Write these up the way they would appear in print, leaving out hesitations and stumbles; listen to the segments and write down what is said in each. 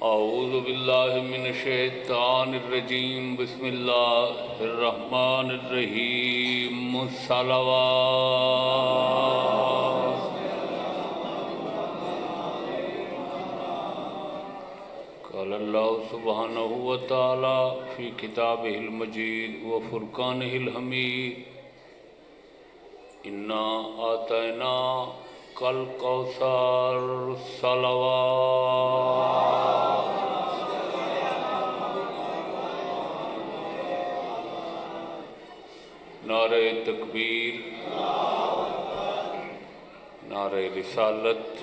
اعوذ باللہ من الشیطان الرجیم بسم اللہ الرحمن الرحیم الصلوات قال اللہ سبحانہ وتعالی فی کتابہ المجید وفرقانہ الحمید انا آتینا کل کوثر صلوات نعرہ تکبیر نعرہ رسالت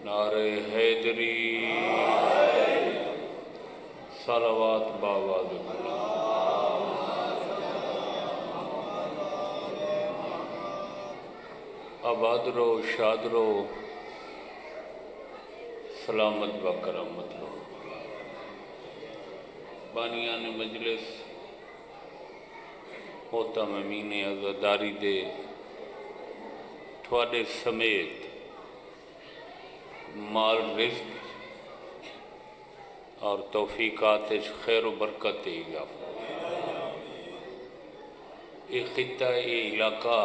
نعرہ حیدری صلوات باواز آباد رو شاد رو سلامت و کرامت رو بانیان مجلس محتممین عزاداری دے تھوڑے سمیت مال رزق اور توفیقات خیر و برکت اضافہ یہ خطہ یہ علاقہ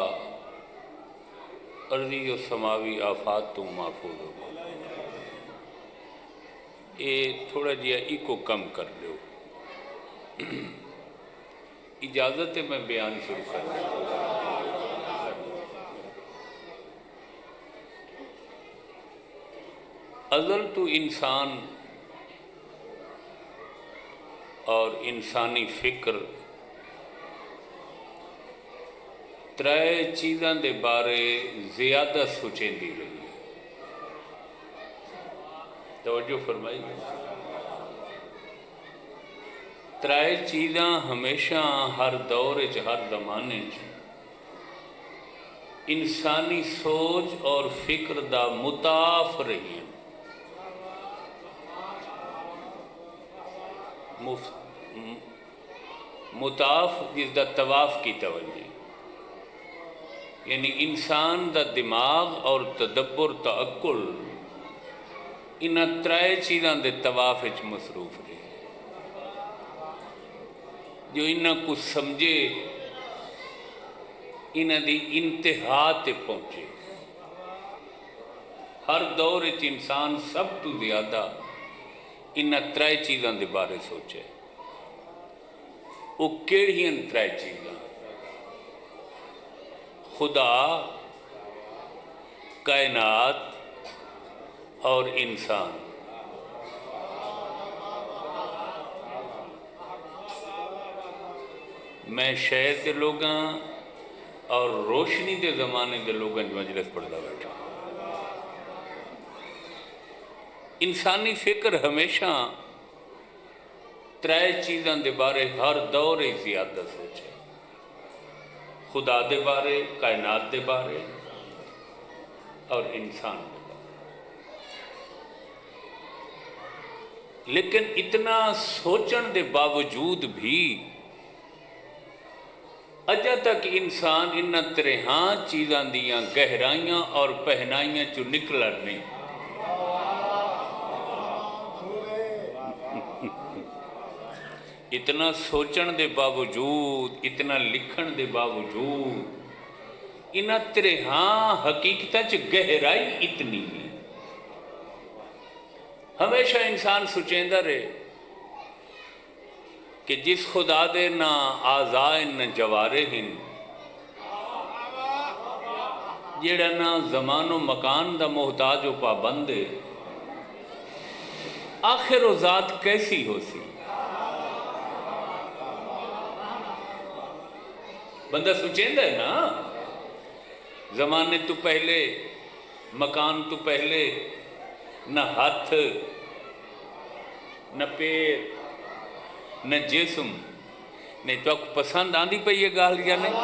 ارضی و سماوی آفات تو محفوظ ہو یہ تھوڑا جیا ایکو کم کر لو اجازت ہے میں بیان شروع کر دوں ازل تو انسان اور انسانی فکر ترائے چیزاں دے بارے زیادہ سوچیں دی رہی ہے توجہ فرمائی ترائے چیزاں ہمیشہ ہر دور ہر زمانے انسانی سوچ اور فکر دا مطاف رہی ہیں مطاف جس دا طواف کی توجہ یعنی انسان دا دماغ اور تدبر تعقل انہاں ترائے چیزاں دے طواف وچ مصروف رہے جو انہاں کو سمجھے انہاں دی انتہا تے پہنچے ہر دور وچ انسان سب تو زیادہ انہاں ترائے چیزاں دے بارے سوچے وہ کیڑیاں ترائے چیزاں خدا کائنات اور انسان میں شہر کے لوگاں اور روشنی دے زمانے دے لوگاں مجلس پڑھتا بیٹھا انسانی فکر ہمیشہ ترائے چیزاں دے بارے ہر دور زیادہ سوچے خدا دے بارے کائنات دے بارے اور انسان دے بارے لیکن اتنا سوچن دے باوجود بھی اجا تک انسان انہاں ترہاں چیزاں دیاں گہرائیاں اور پہنائیاں چو نکلر نہیں اتنا سوچن دے باوجود اتنا لکھن دے باوجود انہاں ترہاں حقیقتہ چ گہرائی اتنی ہے ہمیشہ انسان سوچیندہ رہے کہ جس خدا دے نہ آزائن نہ جوارے ہن جیڑا نہ زمان و مکان دا محتاج و پابندے آخر و ذات کیسی ہو سی بندہ سوچیندہ ہے نا زمانے تو پہلے مکان تو پہلے نہ ہاتھ نہ پیر نہ جسم نہیں تو آپ کو پسند آندھی پہ یہ گال یا نہیں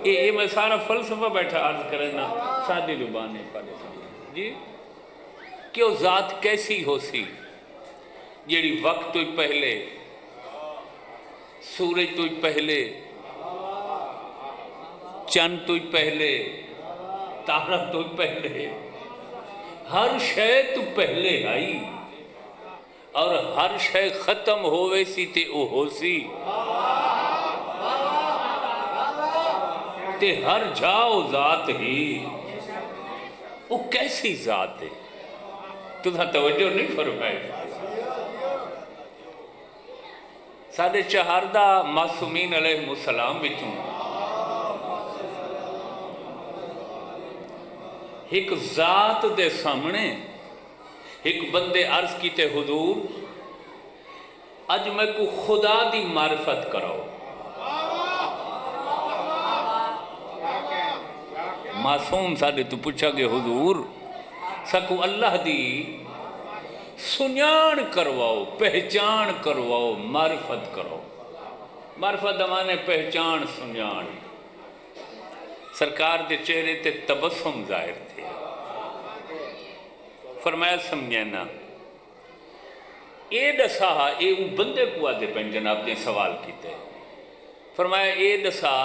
یہ میں سارا فلسفہ بیٹھا عرض کریں نا سادی زبانیں پڑھے جی کہ وہ ذات کیسی ہو سی جیڑی وقت تو پہلے سورج تو پہلے چند تو پہلے تارا تو پہلے ہر شے تو پہلے آئی اور ہر شے ختم ہوئے سی تے او ہو سی تے ہر جاؤ ذات ہی وہ کیسی ذات ہے تُسا توجہ نہیں فرمائے ساڑھے چہاردہ معصومین علیہ السلام بچوں ایک ذات دے سامنے ایک بندے عرض کیتے حضور اج میں کو خدا دی معرفت کراؤ معصوم ساڑھے تو پوچھا کہ حضور سکو اللہ دی سنیان کرواؤ پہچان کرواؤ معرفت کرو معرفت ہمانے پہچان سنیان سرکار دے چہرے تے تبسم ظاہر تھے فرمایا سمجھینا اے دسا اے بندے کو آدھے پہن جناب نے سوال کیتے فرمایا اے دسا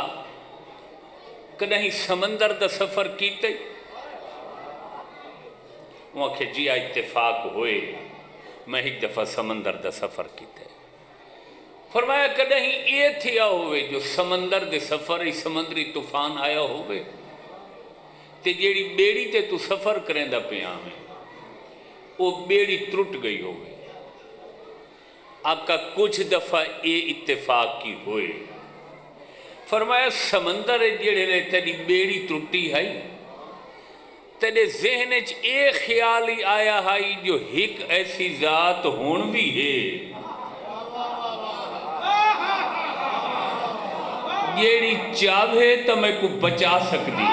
کدہیں سمندر دا سفر کیتے وہاں کہ جی اتفاق ہوئے میں ایک دفعہ سمندر دا سفر کیتے فرمایا کدہیں یہ تھیا ہوئے جو سمندر دے سفر ہی سمندری طوفان آیا ہوئے تے جیڑی بیڑی تے تو سفر کریں دا پیاں میں وہ بیڑی ترٹ گئی ہوئے آقا کچھ دفعہ یہ اتفاق کی ہوئے فرمایا سمندر جیڑے لے تیری بیڑی ترٹی ہے تیرے ذہن اچ ایک خیال ہی آیا ہے جو ایک ایسی ذات ہون بھی ہے جیڑی چاہے تو میں کو بچا سکتی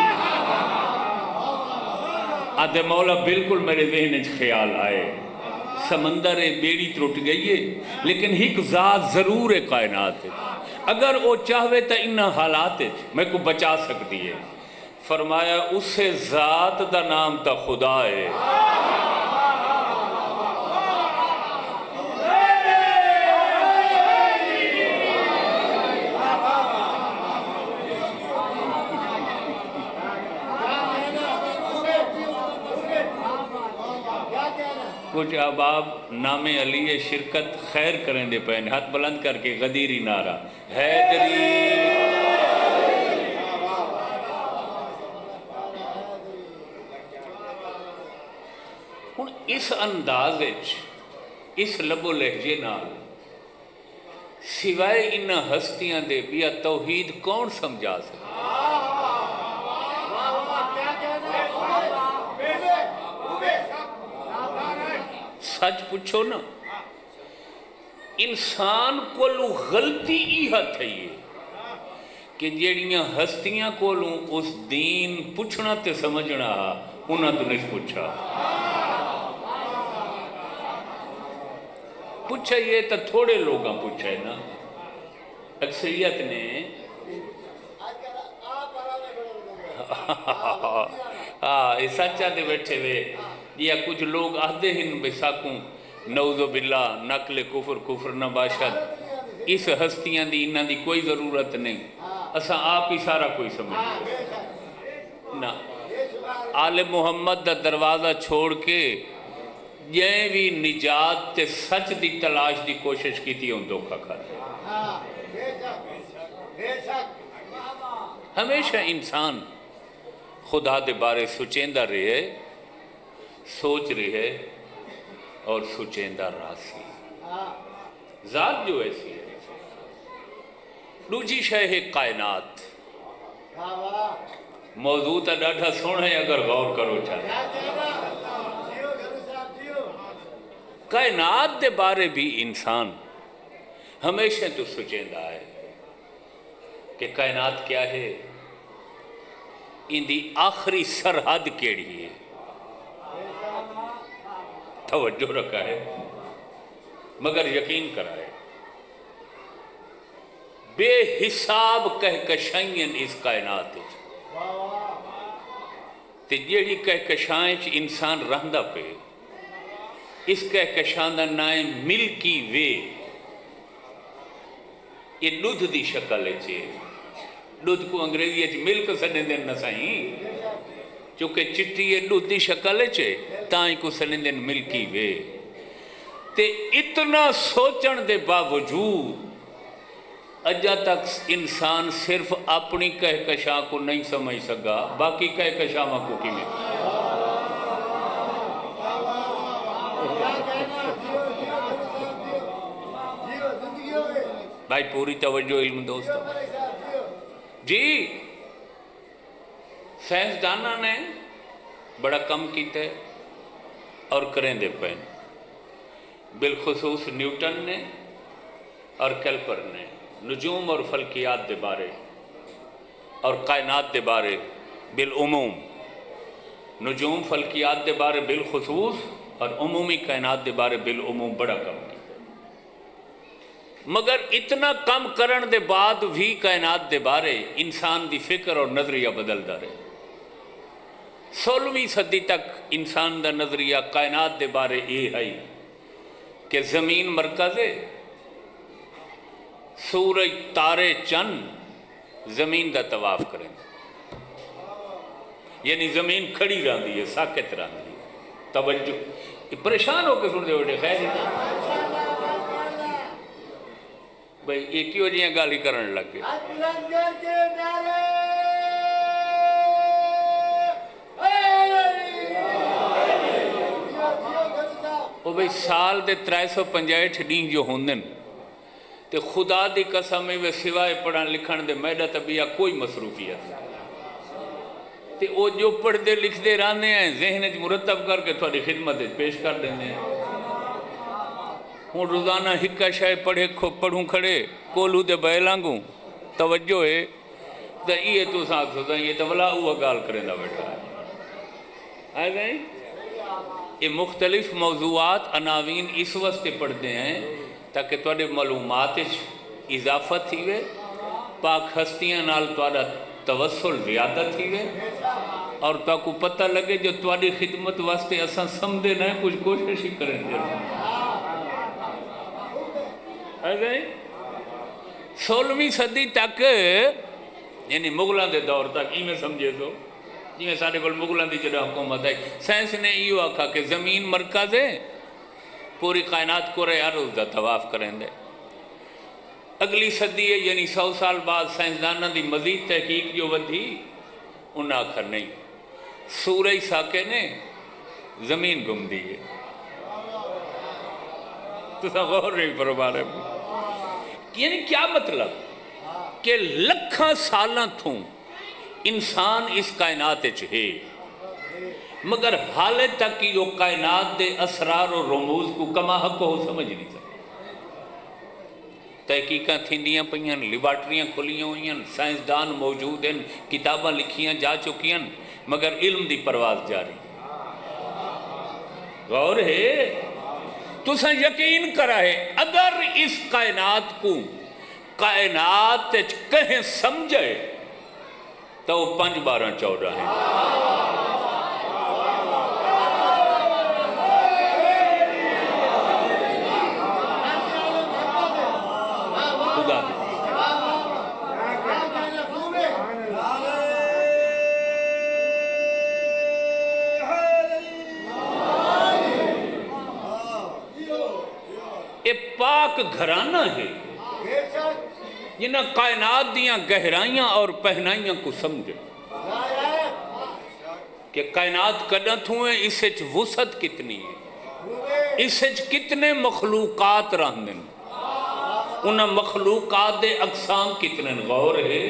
آدھے مولا بالکل میرے ذہن اچ خیال آئے سمندر بیڑی ترٹ گئی ہے لیکن ایک ذات ضرور ہے کائنات ہے اگر وہ چاہے تو ان حالات میں کو بچا سکتی ہے فرمایا اس سے ذات دا نام تا خدا ہے کچھ احباب نام علی شرکت خیر کریں دے پہنے ہاتھ بلند کر کے غدیری نعرہ حیدری ہن اس انداز اس لب و لہجے نال سوائے ان ہستیاں دے بیا توحید کون سمجھا سکتا سچ پوچھو نا انسان کو غلطی ہی ہے کہ جیڑیاں ہستیاں کو اس دین پوچھنا تے سمجھنا انہاں تو نہیں پوچھا پوچھا یہ تو تھوڑے لوگاں پوچھا ہے نا اکثریت نے یہ سچا دے بیٹھے ہوئے یا کچھ لوگ آدھے ہیں بے ساکوں نعوذ باللہ نقل کفر نہ باشد اس ہستیاں دی انہاں دی کوئی ضرورت نہیں اساں آپ ہی سارا کوئی سمجھ نہ آل محمد دا دروازہ چھوڑ کے یہ بھی نجات تے سچ دی تلاش دی کوشش کی تھی ان دھوکا کھاتے ہمیشہ انسان خدا دے بارے سوچیندہ رہے سوچ رہے اور سوچیندہ راسی ذات جو ایسی ہے دوجی شے ہے کائنات موضوع تا ڈاڈھا سونا ہے اگر غور کرو چاہے کائنات دے بارے بھی انسان ہمیشہ تو سوچیندہ ہے کہ کائنات کیا ہے ان دی آخری سرحد کیڑی ہے توجہ رکھا ہے مگر یقین کرائے بے حساب کہکشائیں اس کائنات تے جیڑی کہکشائیں انسان رہندہ پہ اس کہکشاں دا نائم ملکی وے یہ دودھ دی شکل ہے دودھ کو انگریزی ملک سنے دن نہ سائیں چونکہ چٹی دودھی شکل چے تائیں کو سنندن ملکی وے تے اتنا سوچن دے باوجود اجا تک انسان صرف اپنی کہکشاں کو نہیں سمجھ سکا، باقی کہکشاں کو کی میں بھائی پوری توجہ علم دوستو جی سائنسدانہ نے بڑا کم کیتا ہے اور کریں دے پین، بالخصوص نیوٹن نے اور کیلپر نے نجوم اور فلکیات دے بارے اور کائنات دے بارے بالعموم، نجوم فلکیات دے بارے بالخصوص اور عمومی کائنات دے بارے بالعموم بڑا کم کیتا، مگر اتنا کم کرن دے بعد بھی کائنات دے بارے انسان دی فکر اور نظریہ بدلدا رہے۔ 16ویں صدی تک انسان دا نظریہ کائنات دے بارے یہ ہے کہ زمین مرکز ہے، سورج تارے چند زمین دا طواف کریں، یعنی زمین کھڑی رہندی ہے، ساکت رہندی ہے۔ توجہ پریشان ہو کے سن دے بیٹے خیر بھئی ایک ہی وجہ گالی کرنے لگ گئے۔ وہ بھئی سال دے 365 ڈین جو ہوندن تے خدا دی قسم میں سوائے پڑھن لکھن دے میڈا طبیعہ کوئی مصروفیت تے وہ جو پڑھ دے لکھ دے رانے ہیں ذہن مرتب کر کے تھوڑی خدمت پیش کر دینے ہیں۔ ہوں روزانہ ہکا شاہ پڑھوں کھڑے کولو دے بے لانگوں توجہ ہے تو یہ تو ساتھ ہوتا ہے، یہ تو بلا ہوا گال کریں دا بیٹھا ہے آئے گئے۔ یہ مختلف موضوعات عناوین اس واسطے پڑھتے ہیں تاکہ تھوڑے معلومات اضافہ تھی وے، پاک ہستیاں نال تھوڑا توسل زیادہ تھی وے اور تو کو پتہ لگے جو تھوڑی خدمت واسطے اساں سمجھے نہ کچھ کوشش ہی کریں دے۔ 16ویں صدی تک یعنی مغلوں دے دور تک ہی میں سمجھے تو جی میں سارے کل مغلوں دی جڑا حکومت ہے، سائنس نے یہ آکھا کہ زمین مرکز ہے، پوری کائنات کو رہے عرض دا طواف کریں دے۔ اگلی صدی ہے یعنی 100 سال بعد سائنسدانہ دی مزید تحقیق جو ودھی انہاں آکھا نہیں، سورج ساکے نے زمین گم دی ہے۔ تو سا غور نہیں فرما رہے، یعنی کیا مطلب کہ لکھاں سالاں تھوں انسان اس کائنات ہے مگر حالے تک یہ کائنات دے اسرار و رموز کو کما حق ہو سمجھ نہیں سکتے۔ تحقیقاں تھیندیاں پئیاں، لیبارٹریاں کھلیاں ہوئیاں، سائنسدان موجود ہیں، کتاباں لکھیاں جا چکیاں، مگر علم دی پرواز جاری۔ غور ہے تو سا یقین کرا ہے اگر اس کائنات کو کائنات کہیں سمجھے تو وہ 5 12 14 ہیں۔ خدا یہ پاک گھرانہ ہے جنہ کائنات دیاں گہرائیاں اور پہنائیاں کو سمجھے کہ کائنات قدرت ہوئے اس سے وسعت کتنی ہے، اس سے کتنے مخلوقات رہندن، انہاں مخلوقات دے اقسام کتنے غور ہے۔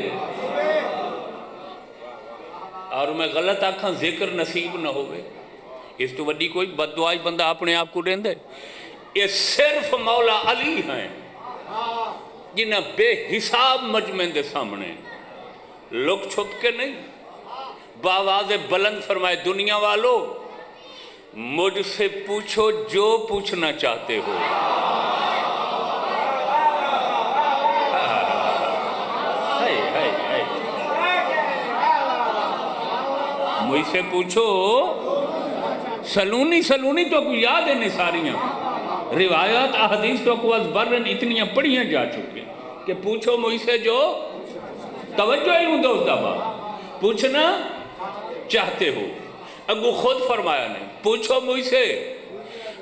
اور میں غلط آکھاں ذکر نصیب نہ ہوئے اس تو وڈی کوئی بددعائی بندہ اپنے آپ کو دین دے۔ یہ صرف مولا علی ہیں جنہ بے حساب مجمع دے سامنے لوگ چھپ کے نہیں باواز بلند فرمائے دنیا والو مجھ سے پوچھو جو پوچھنا چاہتے ہو۔ مجھ سے پوچھو، سلونی تو کو یاد ہے نساریاں روایات احادیث تو کو از برن اتنیاں پڑھیاں جا چکے کہ پوچھو مجھ سے جو توجہ ہی ہوں دوست دبا پوچھنا چاہتے ہو؟ اگو خود فرمایا نہیں، پوچھو مجھ سے،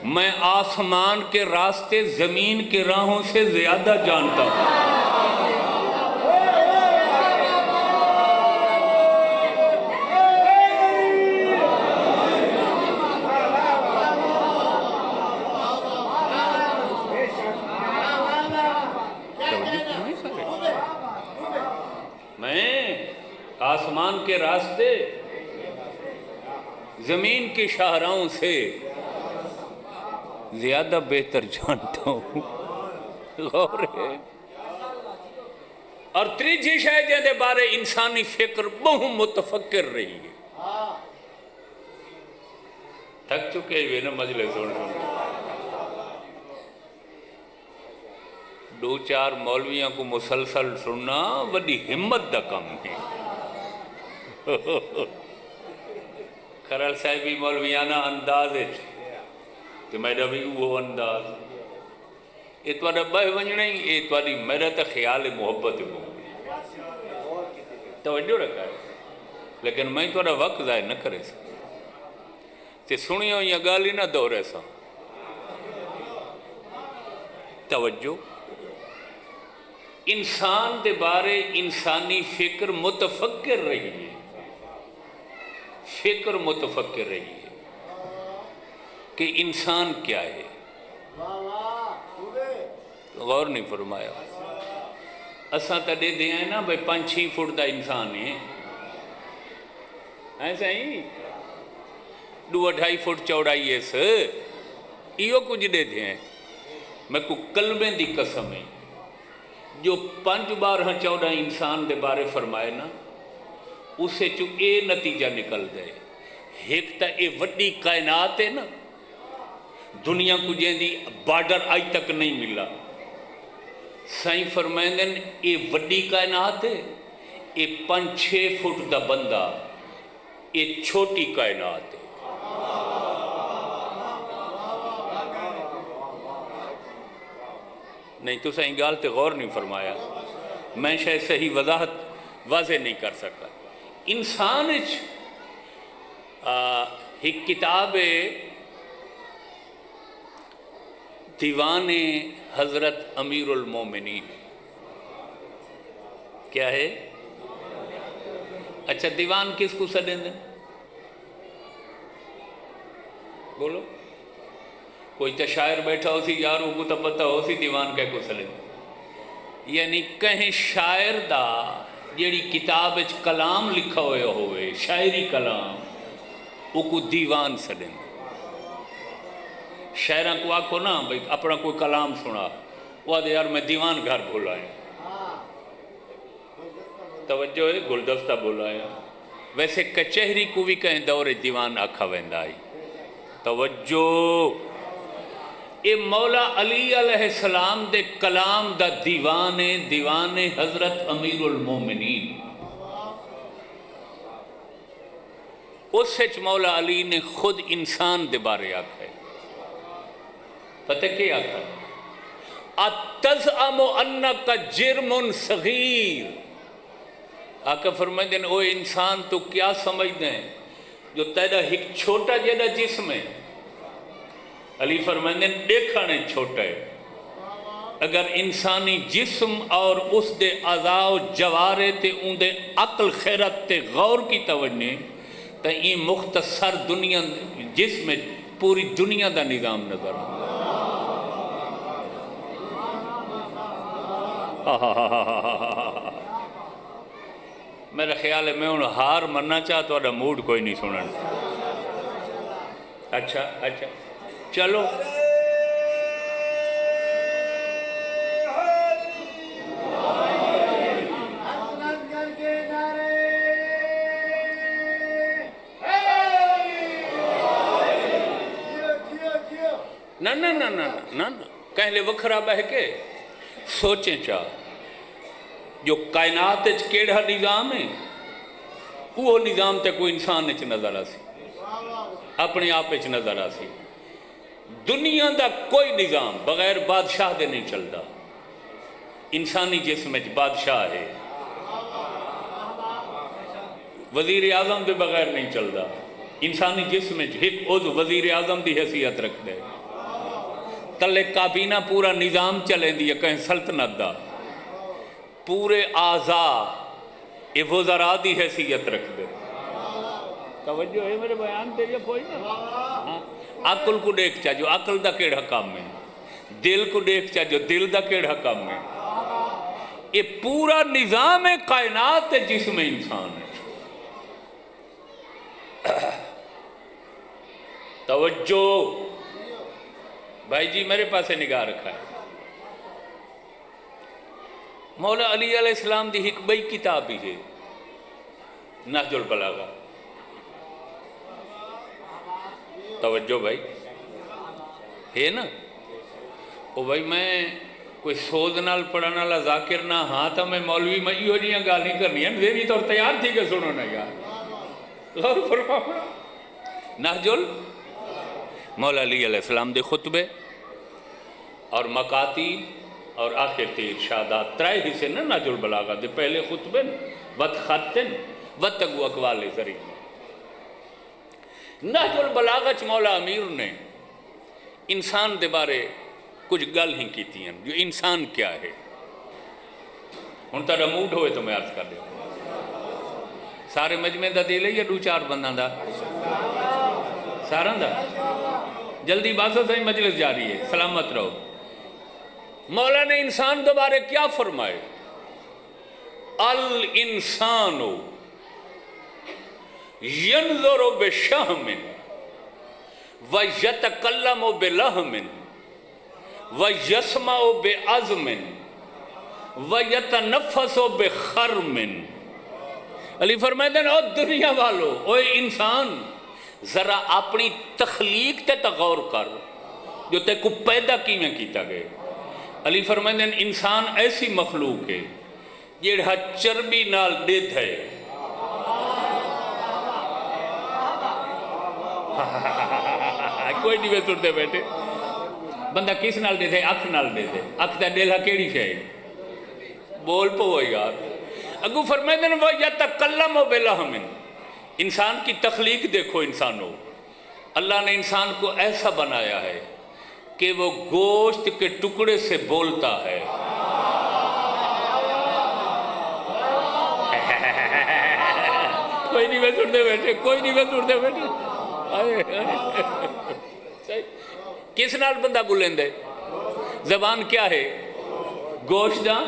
میں آسمان کے راستے زمین کے راہوں سے زیادہ جانتا ہوں۔ میں آسمان کے راستے زمین کے شاہراہوں سے زیادہ بہتر جانتا ہوں۔ غور ہے۔ اور تریجی شاید جہدے بارے انسانی فکر بہت متفکر رہی ہے۔ تھک چکے ہوئے نا مجلس سن دو چار مولویاں کو مسلسل سننا بڑی ہمت دا کم ہے۔ خرال صاحبی مولویانہ انداز ہے تو میرا بھی وہ انداز یہ توڑا بہ ونجنے یہ توڑی میرا تا خیال محبت ہے توجہ رکھا ہے، لیکن میں توڑا وقت ضائع نہ کرے سا تے سنیوں یا گالی نہ دورے سا۔ توجہ، انسان دے بارے انسانی فکر متفکر رہی ہے، فکر متفکر رہی ہے کہ انسان کیا ہے۔ غور نہیں فرمایا۔ اساں تا دے دے ہیں نا بھئی 5-6 فٹ دا انسان ہے، ایسا ہی 2-2.5 فٹ چوڑائی ہے سے ایو کچھ دے دے ہیں۔ میں کو کلمیں دی قسم ہے جو 5 بار چوڑا انسان دے بارے فرمائے نا اسے چو اے نتیجہ نکل دے، ایک تا اے وڈی کائنات ہے نا، دنیا کو جیندی بارڈر آج تک نہیں ملا۔ سائیں فرمائیں اے وڈی کائنات ہے، اے 5-6 فٹ دا بندہ، اے چھوٹی کائنات ہے۔ نہیں تو سائیں گال تے غور نہیں فرمایا، میں شاید صحیح وضاحت واضح نہیں کر سکا۔ انسان ایک کتاب دیوان حضرت امیر المومنین، کیا ہے؟ اچھا دیوان کس کو سدیں دیں؟ بولو، کوئی تا شاعر بیٹھا ہو سی یاروں کو تا پتہ ہو سی دیوان کہہ کو سدیں دیں، یعنی کہیں شاعر دا جیڑی کتاب اچ کلام لکھا ہوئے شاعری کلام وہ کو دیوان سدیں دیں۔ شاعران کو آکھو نا بھئی اپنا کوئی کلام سنا، وہ آدھے یار میں دیوان گھر بھولا ہے، توجہ ہے گلدستہ بھولا ہے۔ ویسے کچہری کو بھی کہیں دور دیوان آکھا ویندائی۔ توجہ، اے مولا علی علیہ السلام دے کلام دا دیوان حضرت امیر المومنین، اس سچ مولا علی نے خود انسان دے بارے آکھا ہے۔ پتہ کیا آکھا ہے؟ اتزعم انکا جرم صغیر، آقا فرمائیں دیں او انسان تو کیا سمجھ دیں جو تیرا ایک چھوٹا جیڑا جسم ہے، علی فرمائیں دیں دیکھانے چھوٹا ہے، اگر انسانی جسم اور اس دے اعضاء و جوارے تے ان دے عقل خیرت تے غور کی توجہ تا یہ مختصر دنیا جسم پوری دنیا دا نظام نظر آتا۔ میرا خیال ہے میں انہوں ہار مرنا چاہ تو اڈا موڈ کوئی نہیں سنن۔ اچھا چلو نہ کہلے وکھرا بہ کے سوچیں چاہ جو کائنات کیڑا نظام ہے وہ نظام تے کوئی انسان اچ نظر آسی، اپنے آپ اچ نظر آسی۔ دنیا دا کوئی نظام بغیر بادشاہ دے نہیں چلتا، انسانی جسم اچ بادشاہ ہے۔ وزیر اعظم کے بغیر نہیں چلتا. انسانی جسم ایک عضو وزیر اعظم کی حیثیت رکھ دے. تلے کابینہ پورا نظام چلیں دی کہیں سلطنت دا. پورے اعضاء یہ وزراء دی حیثیت رکھ دے. توجہ ہے میرے بیان تے یہ کوئی نا. عقل کو دیکھ چاہ جو عقل دا کیڑا کام ہے. دل کو دیکھ چاہ جو دل دا کیڑا کام ہے. یہ پورا نظام کائنات جسم انسان ہے. توجہ بھائی جی میرے پاس نگاہ رکھا ہے. مولا علی علیہ السلام دی ایک بئی کتاب ہی ہے نہج البلاغہ. توجہ بھائی ہے نا. او بھائی میں کوئی سوز نال پڑھن والا ذاکر نہ ہاں تو میں مولوی میں یہ جیاں گال نہیں کرنی ہیں. دیوی تو تیار تھی کہ سنو نا یار. غور فرماؤ. نہج مولا علی علیہ السلام دے خطبے اور مکاتیب اور آخر تے ارشادات ترائے حصے نا نہج البلاغہ دے. پہلے خطبے وت خطن وتگو اقوال زری. نہج البلاغہ چ مولا امیر نے انسان دے بارے کچھ گل ہی کیتی ہیں جو انسان کیا ہے. ہن تہاڈا موڈ ہوئے تو میں عرض کر دیا. سارے مجمع دا دل ہے یا دو چار بنداں دا؟ سارا دا. جلدی باسو صحیح مجلس جاری ہے. سلامت رہو. مولا نے انسان کے بارے کیا فرمائے؟ الانسان ینظر بشہم ویتکلم بلہم ویسمع بعزم ویتنفس بخرم. علی فرمائے او دنیا والو، اوے انسان ذرا اپنی تخلیق تے غور کر جو تے کو پیدا کیویں کیتا گئے. علی فرمائے انسان ایسی مخلوق ہے جیڑا چربی نال ڈیدھ ہے. کوئی نہیں بے سنتے بیٹھے. بندہ کس نال دے دے؟ اکھ نال دے دے. اکھ دا ڈیلھا کیڑی شے؟ بول پو یار. اگو فرمائے دن وَيَتَكَلَّمُ بِلَحْمٍ. انسان کی تخلیق دیکھو. انسانوں اللہ نے انسان کو ایسا بنایا ہے کہ وہ گوشت کے ٹکڑے سے بولتا ہے. کوئی نہیں بے سنتے بیٹھے. کوئی نہیں بے سنتے بیٹھے. کس نال بندہ بولیں دے؟ زبان کیا ہے؟ گوشت دا.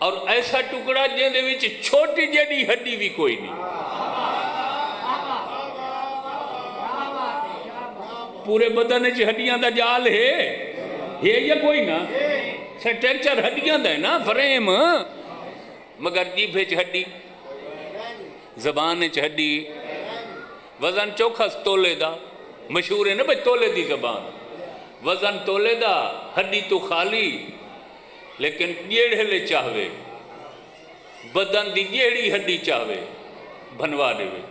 اور ایسا ٹکڑا جن دے وچ چھوٹی جیڑی ہڈی بھی کوئی نہیں. پورے بدن وچ ہڈیاں دا جال ہے یا کوئی نہ؟ سٹرکچر ہڈیاں دا ہے نا، فریم. مگر جیبھ وچ ہڈی، زبان وچ ہڈی. وزن چوکھا تولے دا. مشہور ہے نا بھائی تولے دی زبان. وزن تولے دا، ہڈی تو خالی. لیکن جیڑے لے چاہوے بدن دی جیڑی ہڈی چاہوے بنوا دے وے.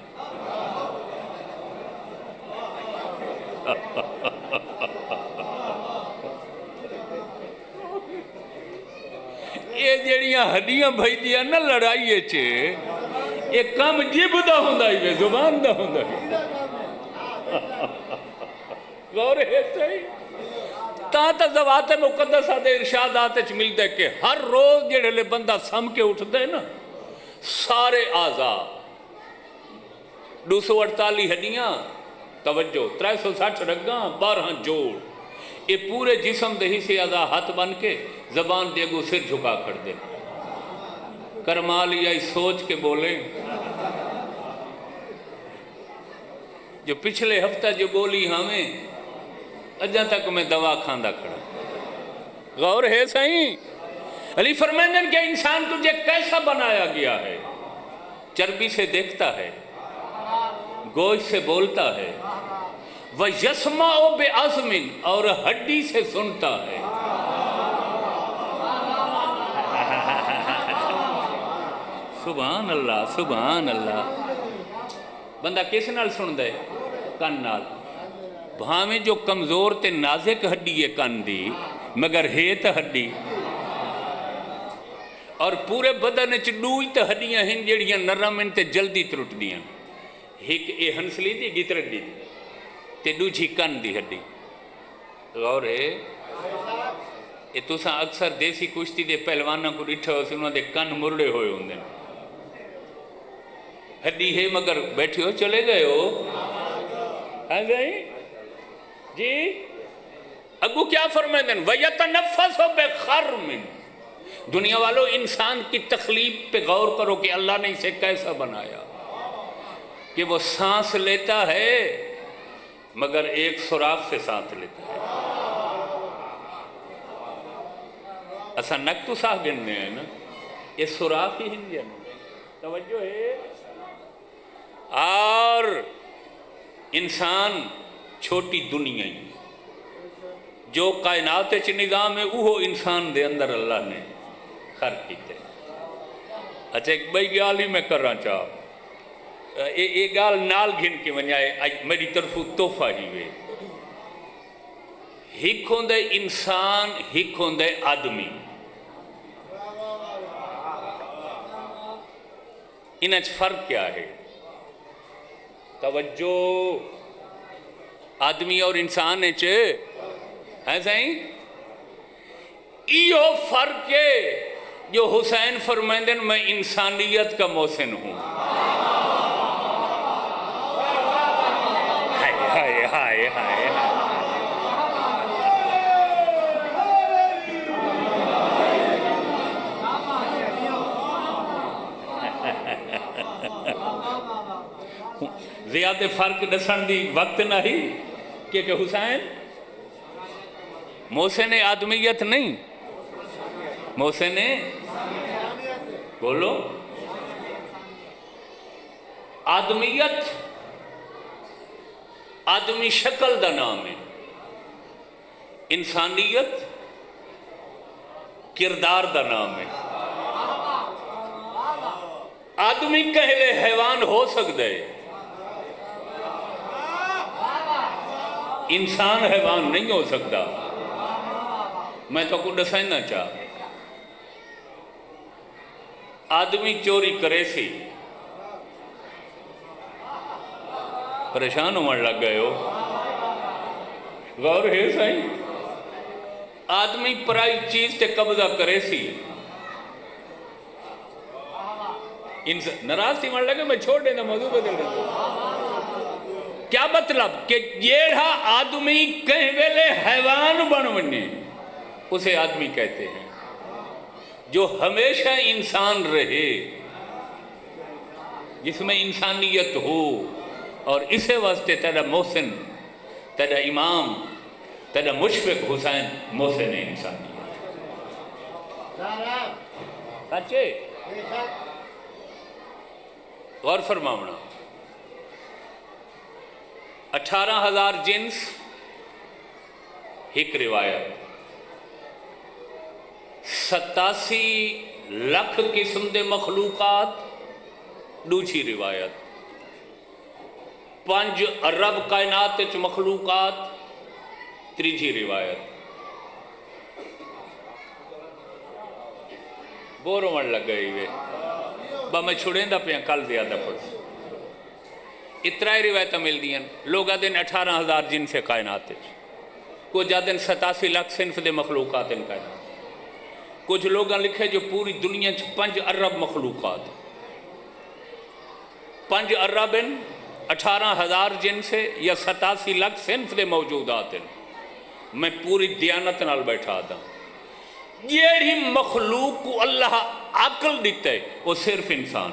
یہ جیڑیاں ہڈیاں بھائی دیا نا لڑائیے چھے یہ کم جیب دا ہوندہ ہی وے، زبان دا ہوندہ ہی. غور ہے صحیح. تا ذوات مقدسہ دے ارشادات اچھ ملتا ہے کہ ہر روز جڑے لے بندہ سم کے اٹھ دے نا سارے اعضاء 248 ہڈیاں، توجہ 360 رگاں، 12 جوڑ، یہ پورے جسم دے ہی سے اعضاء ہاتھ بن کے زبان دے گو سر جھکا کر دے. کرمال یا سوچ کے بولیں. جو پچھلے ہفتہ جو بولی ہمیں اجا تک میں دوا کھاندہ کھڑا. غور ہے صحیح. علی فرمائیں کہ انسان تجھے کیسا بنایا گیا ہے؟ چربی سے دیکھتا ہے، گوشت سے بولتا ہے، وَيَسْمَعُ بِعَزْمٍ اور ہڈی سے سنتا ہے. سبحان اللہ سبحان اللہ. بندہ کس نال سن دے؟ کن نال. بھاویں جو کمزور تے نازک ہڈی ہے کن دی مگر ہے تا ہڈی. اور پورے بدن چ تو ہڈیاں ہیں جڑیاں نرم ہیں تے جلدی ترٹدیاں. ایک اے ہنسلی دی گترڈی دی تے دوجھی کن دی ہڈی. غور ہے یہ تساں اکثر دیسی کشتی دے پہلوانوں کو ڈٹھا ہو سی انہوں دے کن مرڑے ہوئے ہوندے ہڈی ہے مگر بیٹھے ہو چلے گئے ہو. ہاں جی اگو کیا فرمائیں دن وَيَتَنَفَّسُ بِخَرْمٍ. دنیا والوں انسان کی تخلیق پہ غور کرو کہ اللہ نے اسے کیسا بنایا کہ وہ سانس لیتا ہے مگر ایک سوراخ سے سانس لیتا ہے. ایسا نک تو ساہ گننے ہیں نا یہ سوراخ ہی ہندی ہے. توجہ ہے. اور انسان چھوٹی دنیا ہی جو کائنات چ نظام ہے وہ انسان دے اندر اللہ نے خرق کیتے. اچھا ایک بئی گال ہی میں کرنا چاہ یہ گال نال گھن کے ونجائے میری طرف تحفہ ہی وے. ہک ہوندے انسان ہک ہوندے آدمی. انچ فرق کیا ہے؟ توجہ. آدمی اور انسان ہے سائیں ایو فرق ہے جو حسین فرمائندن میں انسانیت کا محسن ہوں. ہائے ہائے ہائے ہائے زیادہ فرق دسن دی وقت نہیں کہ حسین محسن آدمیت نہیں محسن بولو آدمیت آدمی شکل دا نام ہے. انسانیت کردار دا نام ہے. آدمی کہلے حیوان ہو سکتا ہے انسان حیوان نہیں ہو سکتا. میں تو کو دسائنا چاہ آدمی چوری کرے سی پریشان ہونے لگ گئے ہو. غور ہے سائیں آدمی پرائی چیز تے قبضہ کرے سی ناراض تھی من لگے میں چھوڑ دینا موضوع بدل دینا. کیا مطلب کہ جیڑا آدمی کہیں ویلے حیوان بن بنے اسے آدمی کہتے ہیں. جو ہمیشہ انسان رہے جس میں انسانیت ہو اور اسے واسطے تیرا محسن تیرا امام تیرا مشفق حسین محسن انسانیت. سچے غور فرماؤنا 18,000 جنس ایک روایت 87 لاکھ قسم دے مخلوقات دوسری روایت 5 ارب کائنات چ مخلوقات تیجی روایت. بورو من لگ گئی وے با میں چھڑیں دا پہ کل زیادہ پڑھ اترائی روایتیں مل دیا. لوگ آدھیں 18,000 جن سے کائنات کچھ آدھیں 87 لاکھ صنف دے مخلوقات ان کائنات. کچھ لوگ لکھے جو پوری دنیا 5 ارب مخلوقات 5 ارب 18,000 جن سے یا 87 لاکھ صنف دے موجودات ہیں. میں پوری دیانت نال بیٹھا تھا جیڑی مخلوق کو اللہ عقل دیتا ہے وہ صرف انسان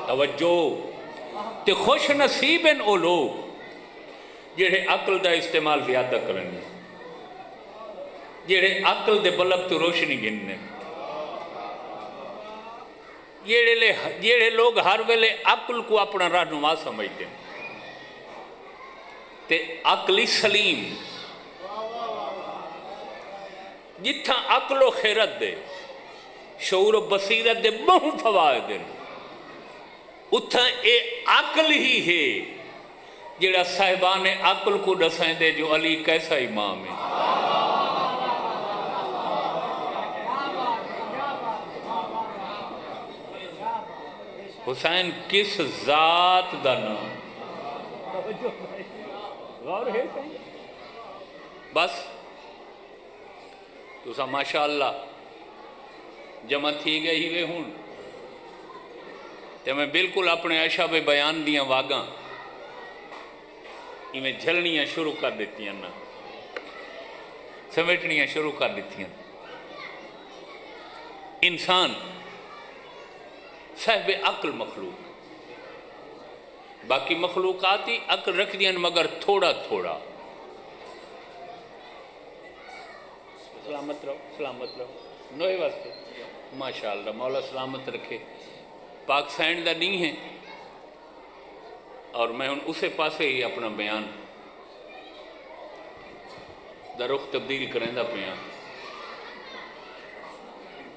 توجہ تے خوش نصیب ہیں او لوگ جیڑے عقل دا استعمال زیادہ کرنے جیڑے عقل دے بلب تو روشنی گننے جیڑے لوگ ہر ویلے عقل کو اپنا رہنما سمجھتے ہیں تے عقلی سلیم جتھا عقل و خیرت دے شعور و بصیرت دے بہت فوائد دے اتھا اے عقل ہی ہے جڑا صاحبان عقل کو دسائیں دے جو علی کیسا امام ہے. حسین کس ذات دا نام. بس تو سا ماشاءاللہ جمع تھی گئی ہوئے ہوں تے میں بالکل اپنے اشعب بیان دیاں واگاں میں جھلنیاں شروع کر دیتی ہیں نا سمیٹنیاں شروع کر دیتی ہیں. انسان صاحب عقل مخلوق باقی مخلوقاتی عقل رکھ دیا مگر تھوڑا تھوڑا. سلامت رہو نوے واسطے ماشاءاللہ مولا سلامت رکھے. پاک سینڈ دا نہیں ہے اور میں اسے پاسے ہی اپنا بیان دا رخ تبدیل کریں دا پیا.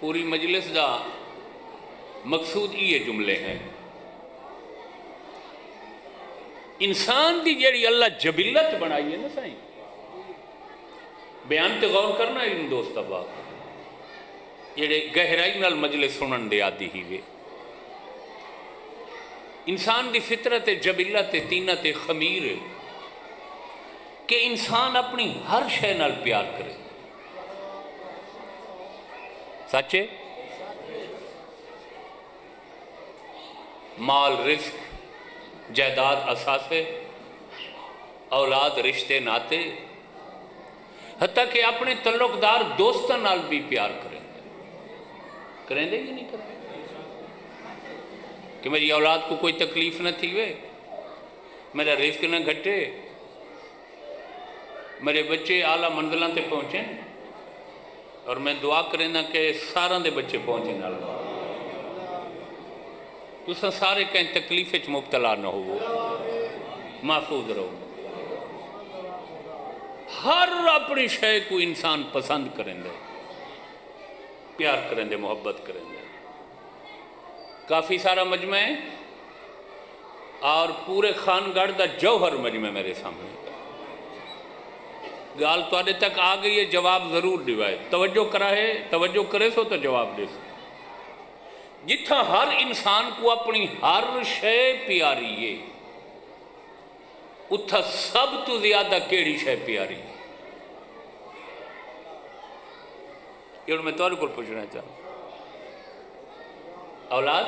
پوری مجلس دا مقصود یہ جملے ہیں. انسان دی جیڑی اللہ جبلت بنائی ہے نا سائیں بیان تے غور کرنا ان دوست ابا جیڑے گہرائی نال مجلس سنن دے آدھی ہی وے. انسان دی فطرت جبلت تینت خمیر ہے کہ انسان اپنی ہر شے نال پیار کرے. سچے مال رزق جائیداد اثاثے اولاد رشتے ناتے حتیٰ کہ اپنے تعلقدار دوستوں نال بھی پیار کریں دے یا نہیں کریں کہ میری اولاد کو کوئی تکلیف نہ تھی وے میرا رزق نہ گھٹے میرے بچے اعلیٰ منزلوں تے پہنچیں اور میں دعا کریں کہ سارا دے بچے پہنچیں نال تساں سارے کہیں تکلیف وچ مبتلا نہ ہو محفوظ رہو. ہر اپنی شے کو انسان پسند کریں دے پیار کریں دے محبت کریں دے. کافی سارا مجمع ہے اور پورے خانگڑھ دا جوہر مجمع میرے سامنے. گال تو آدھے تک آ گئی ہے جواب ضرور دیوائے توجہ کرے سو تو جواب دے سو. جتھا ہر انسان کو اپنی ہر شے پیاری ہے اتھا سب تو زیادہ کیڑی شے پیاری ہے. یہ میں تو کو پوچھنا چاہوں اولاد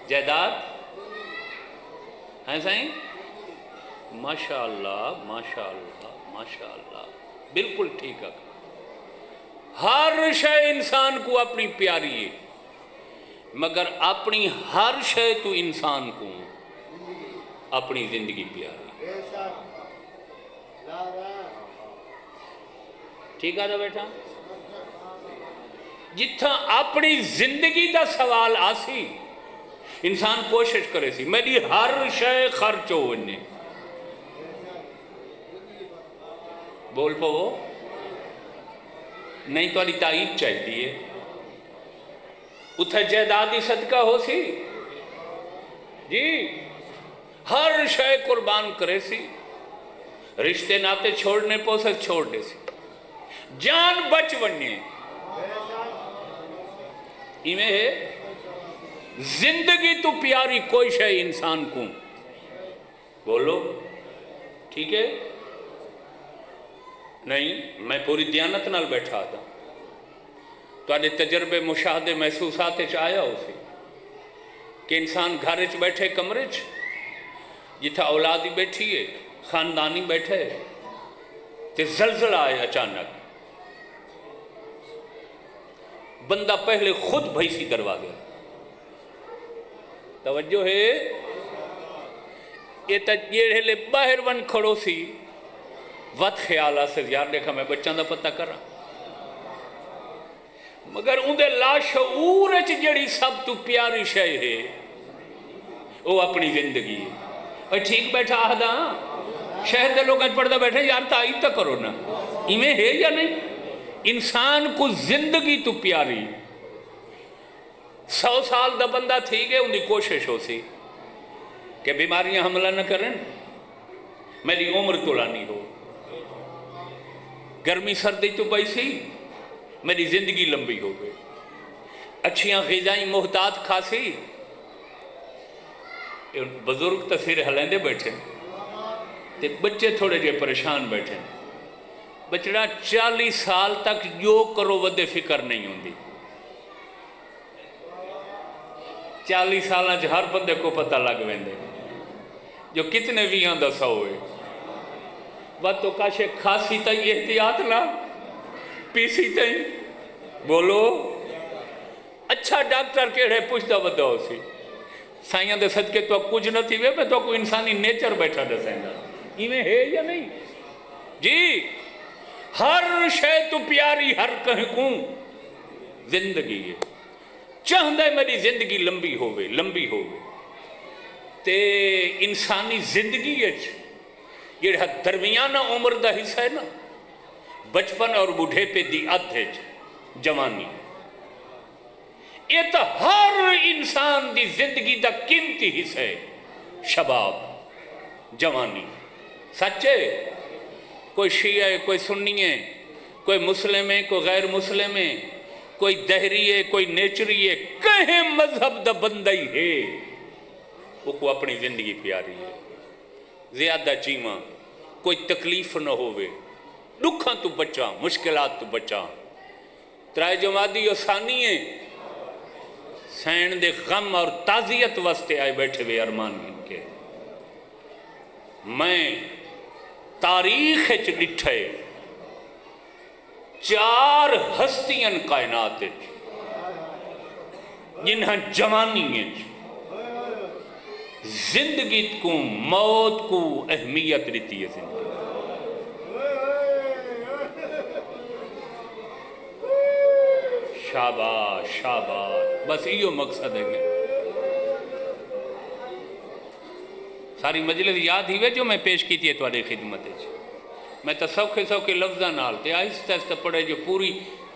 جائیداد ہیں سائیں ماشاءاللہ ماشاءاللہ ماشاءاللہ بالکل ٹھیک ہے. ہر شے انسان کو اپنی پیاری ہے مگر اپنی ہر شے تو انسان کو اپنی زندگی پیاری. ٹھیک ہے نا بیٹھا جتھا اپنی زندگی دا سوال آسی انسان کوشش کرے سی میری ہر شے خرچ ہو ونے بول پو نہیں تو علی تائید چاہتی ہے اتھا جائیدادی صدقہ ہو سی جی ہر شے قربان کرے سی رشتے ناتے چھوڑنے پو سے چھوڑ دے سی جان بچ وننے ایمیں ہے زندگی تو پیاری کوئی شے انسان کو بولو ٹھیک ہے نہیں میں پوری دیانت نال بیٹھا تھا تو آدھے تجربے مشاہدے محسوسات آیا ہو سی کہ انسان گھر چ بیٹھے کمرے چ جتھا اولادی بیٹھی ہے خاندانی بیٹھے تے زلزلہ آئے اچانک بندہ پہلے خود بھیسی کروا گیا. توجہ ہے یہ تجیڑے باہر ون کھڑو سی وقت خیالہ سے یار دیکھا میں بچوں دا پتہ کر رہا مگر اندے لاشعور جڑی سب تو پیاری شے ہے وہ اپنی زندگی ہے. اور ٹھیک بیٹھا آہدا شہر دے لوگ پڑھتا بیٹھے یار تائید تو کرو نا ایمیں ہے یا نہیں. انسان کو زندگی تو پیاری 100 سال دا بندہ تھی گئے، ان کی کوشش ہو سی کہ بیماریاں حملہ نہ کریں، میری عمر طولانی ہو، گرمی سردی تو پئی سی میری زندگی لمبی ہو گئی، اچھیاں غذائیں محتاط کھاسی۔ بزرگ تصویر ہلیندے بیٹھے تے بچے تھوڑے جے پریشان بیٹھے، بچڑا 40 سال تک جو کرو ودے فکر نہیں ہوندی۔ 40 سالہ ہر بندے کو پتہ لگ ویندے جو کتنے ویاں دا سو ہوئے، بات تو کاشے کھاسی تائی احتیاط نہ، پیسی تائی بولو اچھا ڈاکٹر کیڑے پوچھتا ودا ہو سی، سائیاں دے صدقے تو کچھ نہ تھی وے، میں تو کوئی انسانی نیچر بیٹھا دے سینگا، ایویں ہے یا نہیں؟ جی ہر شے تو پیاری ہر کہیں کوں زندگی ہے، چاہندہ ہے میری زندگی لمبی ہوئے لمبی ہوئے، تے انسانی زندگی ہے یہ درمیانہ عمر دا حصہ ہے نا، بچپن اور بڑھے پہ دی ادھے جوانی، یہ تو ہر انسان دی زندگی دا قیمتی حصہ ہے، شباب جوانی، سچے کوئی شیعہ ہے، کوئی سنی ہے، کوئی مسلم ہے، کوئی غیر مسلم ہے، کوئی دہری ہے، کوئی نیچری ہے، کہیں مذہب دا بندہ ہی ہے، وہ کو اپنی زندگی پیاری ہے، زیادہ چیمہ کوئی تکلیف نہ ہوئے، دکھاں تو بچا، مشکلات تو بچا، ترائے جمادی اور ثانی ہیں، سین دے غم اور تعزیت واسطے آئے بیٹھے ہوئے ارمان ان کے، میں تاریخ اچ ڈٹھے 4 ہستیاں کائنات جنہاں جوانی زندگی کو موت کو اہمیت دیتی ہے زندگی، شاباش شاباش، بس یہ مقصد ہے کہ ساری مجلس یاد ہی وے جو میں پیش کی تھی تواڈی خدمت ہے، میں تو سوکھے سوکھے لفظاں نال تے آہستہ آہستہ پڑھے جو پوری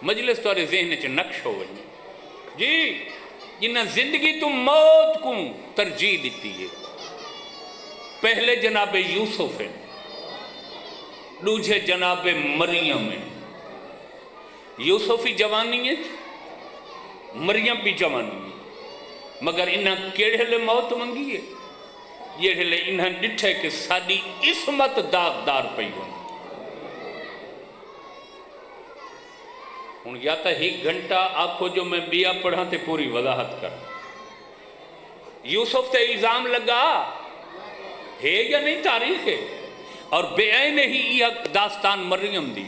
مجلس تواڈے ذہن چ نقش ہو وئی، جی جنہ زندگی تو موت کو ترجیح دیتی ہے، پہلے جناب یوسف ہیں، دوجھے جناب مریم ہیں، یوسف ہی جوانی ہے، مریم بھی جوانی ہے، مگر انہاں کیڑے لے موت منگی ہے، یہ لے انہاں ڈٹھے کہ ساڑی عصمت داغدار پئی ہوں، ہوں یا تا 1 گھنٹہ آکھو جو میں بیا پڑھاں تے پوری وضاحت کر، یوسف تے الزام لگا ہے یا نہیں تاریخ ہے، اور بے عین ہی یہ داستان مریم دی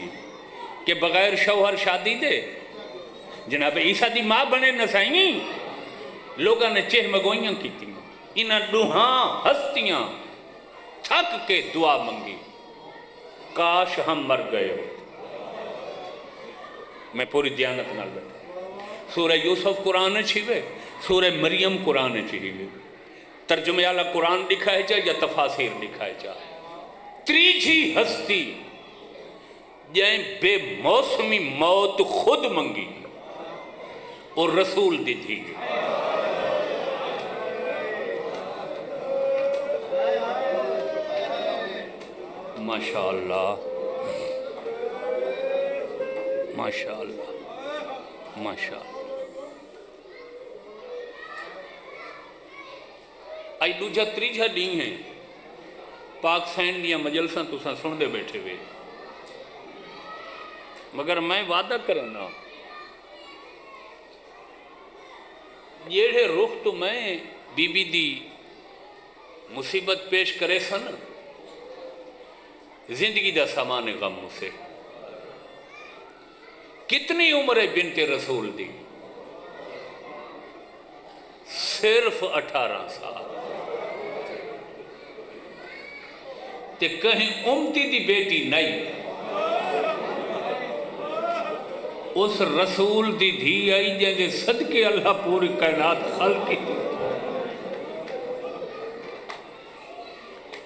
کہ بغیر شوہر شادی دے جناب عیسیٰ دی ماں بنے نسائیں، لوگاں نے چہ مگوئیاں کی تھی، انہاں دوہاں ہستیاں تھک کے دعا منگی، کاش ہم مر گئے ہو، میں پوری دیانت نال بیٹھا، سورہ یوسف قرآن چھوئے، سورہ مریم قرآن چھوئے، ترجمہ اعلیٰ قرآن دکھائے جا یا تفاسیر دکھائے جا، تریجھی ہستی جائیں بے موسمی موت خود منگی اور رسول دی تھی، ماشاءاللہ ماشاءاللہ ماشاءاللہ۔ آئی دوجہ تریجہ ڈیں ہیں پاک سین دیا مجلساں تساں سن دے بیٹھے ہوئے، مگر میں وعدہ کرنا یہ رخ تو میں بی بی دی مصیبت پیش کرے سن زندگی دا سامان غم سے، کتنی عمر ہے بنت رسول دی؟ صرف 18 سال، تے کہیں امتی دی بیٹی نہیں، اس رسول دی دھی آئی جیسے صدقے اللہ پوری کائنات خلق کی تھی،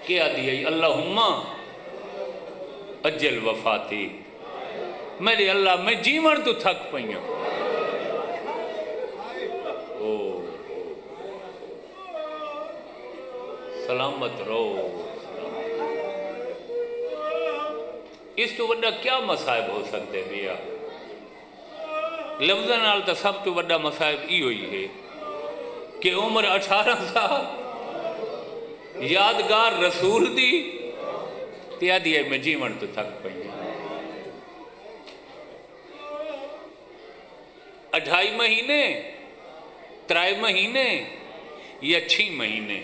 کیا دی آئی؟ اللہم اجل وفاتی، میرے اللہ میں جیون تو تھک پئیاں، او سلامت رہو. اس تو وڈا کیا مصائب ہو سکتے بیا؟ لفظ نال تو سب تو وڈا مصائب یہ ہوئی ہے کہ عمر 18 سال یادگار رسول دی تیا دیا میں جیون تو تھک پئی. 2.5 مہینے 3 مہینے یا 6 مہینے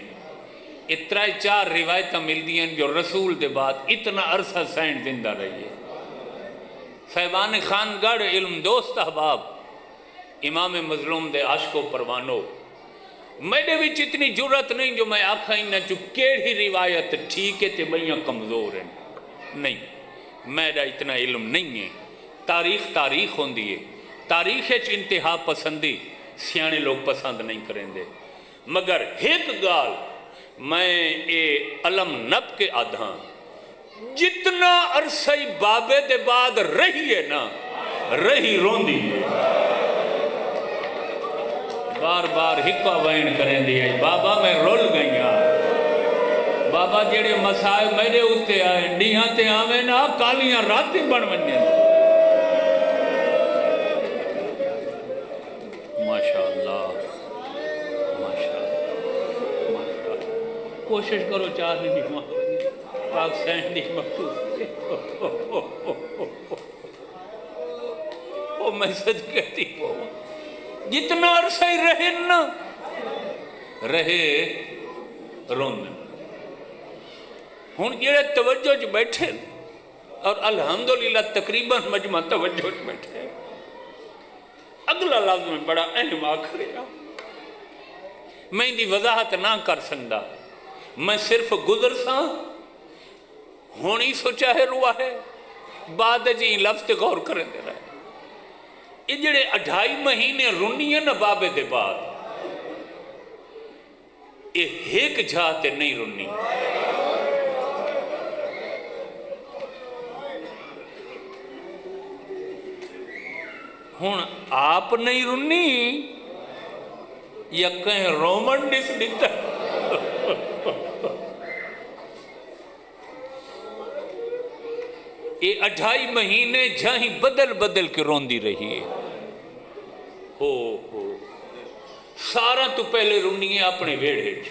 یہ 3-4 روایتیں مل دی ہیں جو رسول دے بعد اتنا عرصہ سائن زندہ رہی ہے. صاحبان خان گڑھ علم دوست احباب امام مظلوم دے عاشق و پروانو میرے وچ اتنی جرت نہیں جو میں آکھا ہی نہ چو کیڑی روایت ٹھیک ہے تے بھئیاں کمزور ہیں. نہیں میرا اتنا علم نہیں ہے. تاریخ ہوندی ہے. تاریخ انتہا پسندی سیانے لوگ پسند نہیں کریں دے. مگر ایک گال میں اے علم نب کے آدھاں جتنا عرصہ بابے دے بعد رہی ہے نا رہی روندی ہے. بار بار ہکا وین کریں دیا بابا میں رول گئیاں. بابا جڑے مسائل میرے ہوتے آئے ڈیہاں تے آویں نا کالیاں راتی بن ونجیں. ماشاءاللہ ماشاءاللہ ماشاءاللہ. کوشش کرو 4 نہیں ماں پاک سین نہیں مکتوب. او میں سچ کہتی ہوں جتنا عرصہ ہی رہے نا رہے روندن. ہون جڑے توجہ چ بیٹھے اور الحمدللہ تقریباً مجمع توجہ چ بیٹھے. اگلا لفظ میں بڑا اہم آخر ہے میں دی وضاحت نہ کر سکتا. میں صرف گزر سا ہونی سوچا ہے روا ہے بعد جی لفظ تے غور کریں دے رہا ہے. یہ جڑے 2.5 مہینے رونی ہیں نا بابے دے بعد یہ ایک جاتے نہیں رونی. ہون آپ نہیں رونی یا کہیں رومن ڈس دیتا. یہ 2.5 مہینے جہاں بدل بدل کے روندی رہی ہے. ہو سارا تو پہلے رونی ہے اپنے ویڑھے چ.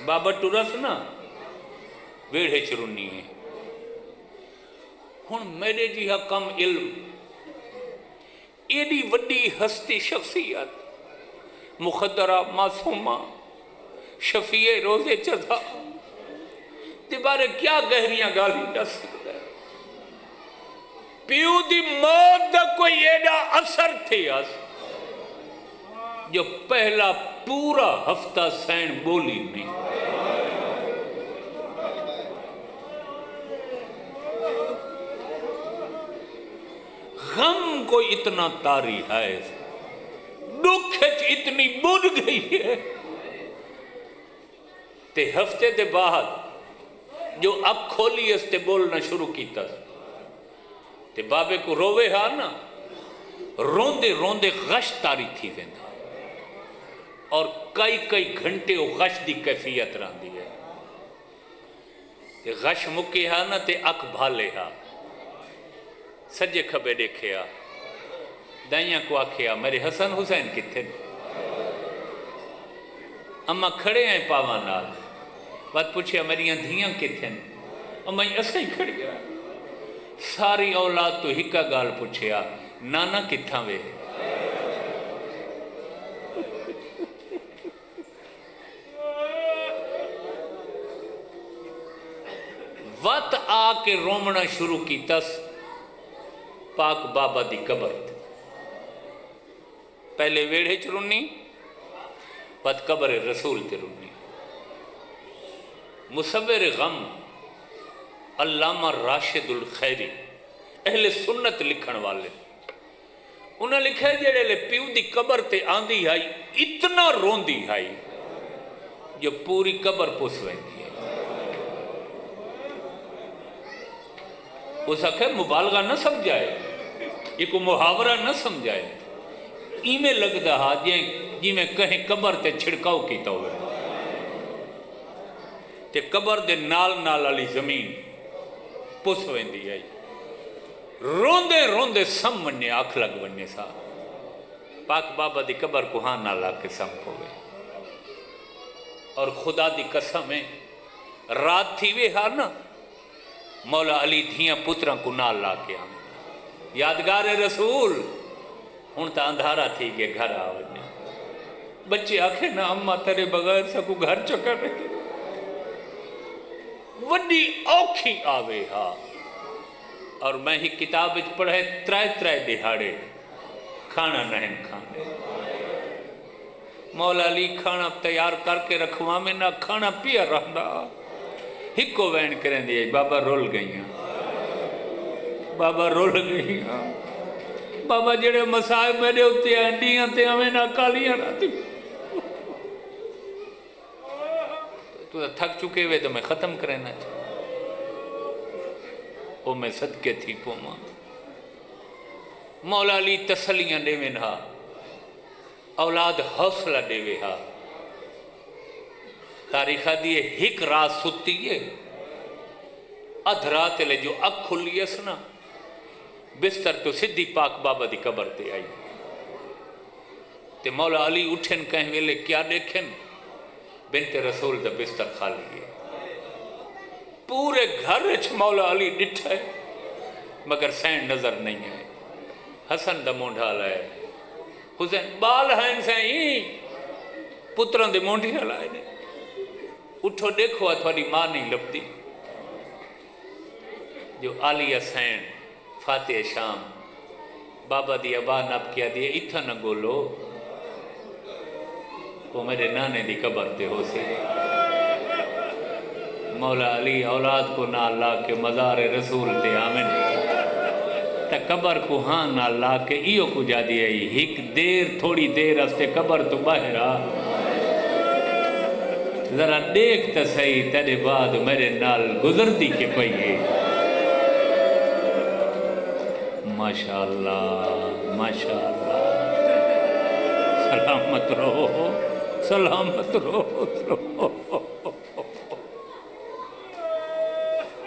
بابا ٹورس نا ویڑھے چ رونی ہے. ہن میرے جی کم علم ایڈی وڈی ہستی شخصیت مخدرہ معصومہ شفیع روزے چدا تے بارے کیا گہریاں گالی دس سکتا ہے. پیو دی موت دا کوئی ایڈا اثر تھی جو پہلا پورا ہفتہ سین بولی نہیں. غم کو اتنا تاری ہے دکھ اتنی بڑھ گئی ہے تے ہفتے دے بعد جو اب کھولی اس تے بولنا شروع کیتا تے بابے کو روے ہاں نا روندے روندے غش تاری تھی ویندہ اور کئی گھنٹے وہ غش دی کیفیت رہندی ہے. تے غش مکے ہاں نا تے اک بھالے ہاں سجے کھبے دیکھیا دائیاں کو آکھیا میرے حسن حسین کتھے اما کھڑے ہیں پاواں نال. بات پوچھیا میریاں دھیاں کتھے اما ایسا ہی کھڑ گیا. ساری اولاد تو ہکا گال پوچھیا نانا کتھاں وے. وقت آ کے رومنا شروع کی تس پاک بابا دی قبر پہلے ویڑھے چ رونی پت قبر رسول تے رونی. مصور غم علامہ راشد الخیری اہل سنت لکھن والے انہاں لکھا جڑے لے پیو دی قبر تے آندھی آئی اتنا روندی آئی جو پوری قبر پس ویندی ہے. اس آکھے مبالغہ نہ سمجھائے یہ کو محاورہ نہ سمجھائے ایمیں لگ دا جی میں کہیں قبر تے چھڑکاؤ کیتا ہوئے. تے قبر دے نال نال والی زمین پس ویندی آئی روندے روندے سم ونے آنکھ لگ ونے سا پاک بابا دی قبر کو ہاں نہ لا کے سم ہوئے اور خدا دی قسم ہے رات تھی وے ہاں نا مولا علی دھیاں پتروں کو نہ لا کے آنے یادگار رسول ہن تا اندھارا تھی کہ گھر آونے بچے آکھے نا اماں تیرے بغیر سکو گھر چکر رہے وڈی اوکھی آوے ہاں اور میں ہی کتاب اچ پڑھے ترائے دہاڑے کھانا نہیں کھانے مولا علی کھانا تیار کر کے رکھوا میں نہ کھانا پیا رہنا ہکو وین کریں دے بابا رول گئیاں بابا رول گئیاں بابا جڑے مسائب میرے ہوتے ہیں انڈیاں تے ہمیں نہ کالیاں رہتی تو تھک چکے ہوئے تو میں ختم کرنا چاہتا وہ میں صدقے تھی پوما مولا علی تسلیاں دے میں نہا اولاد حوصلہ دے وے ہا تاریخہ دیئے ہک رات ستی ہے ادھ رات لے جو اک کھلی اسنا بستر تو صدی پاک بابا دی قبر تے آئی تے مولا علی اٹھن کہیں ویلے کیا دیکھن بنت رسول دا بستر خالی ہے پورے گھر اچھ مولا علی ڈٹھا ہے مگر سین نظر نہیں ہے حسن دا مونڈھا لائے حسین بال ہیں سین پتران دے مونڈھی لائے نے اٹھو دیکھو تھوڑی ماں نہیں لبدی جو علی سین فاتح شام بابا دی ابا نب کیا دیئے اتھا نہ گولو وہ میرے نانے دی قبر تے ہو سے مولا علی اولاد کو نہ لا کے مزار رسول تے آمن تا قبر کو ہاں نہ لا کے ایو کو جا دیا ایک دیر تھوڑی دیر استے قبر تو باہر آ ذرا دیکھ تا صحیح تیرے بعد میرے نال گزر دی کے پئیے ماشاءاللہ ماشاءاللہ سلامت رہو سلامت رہو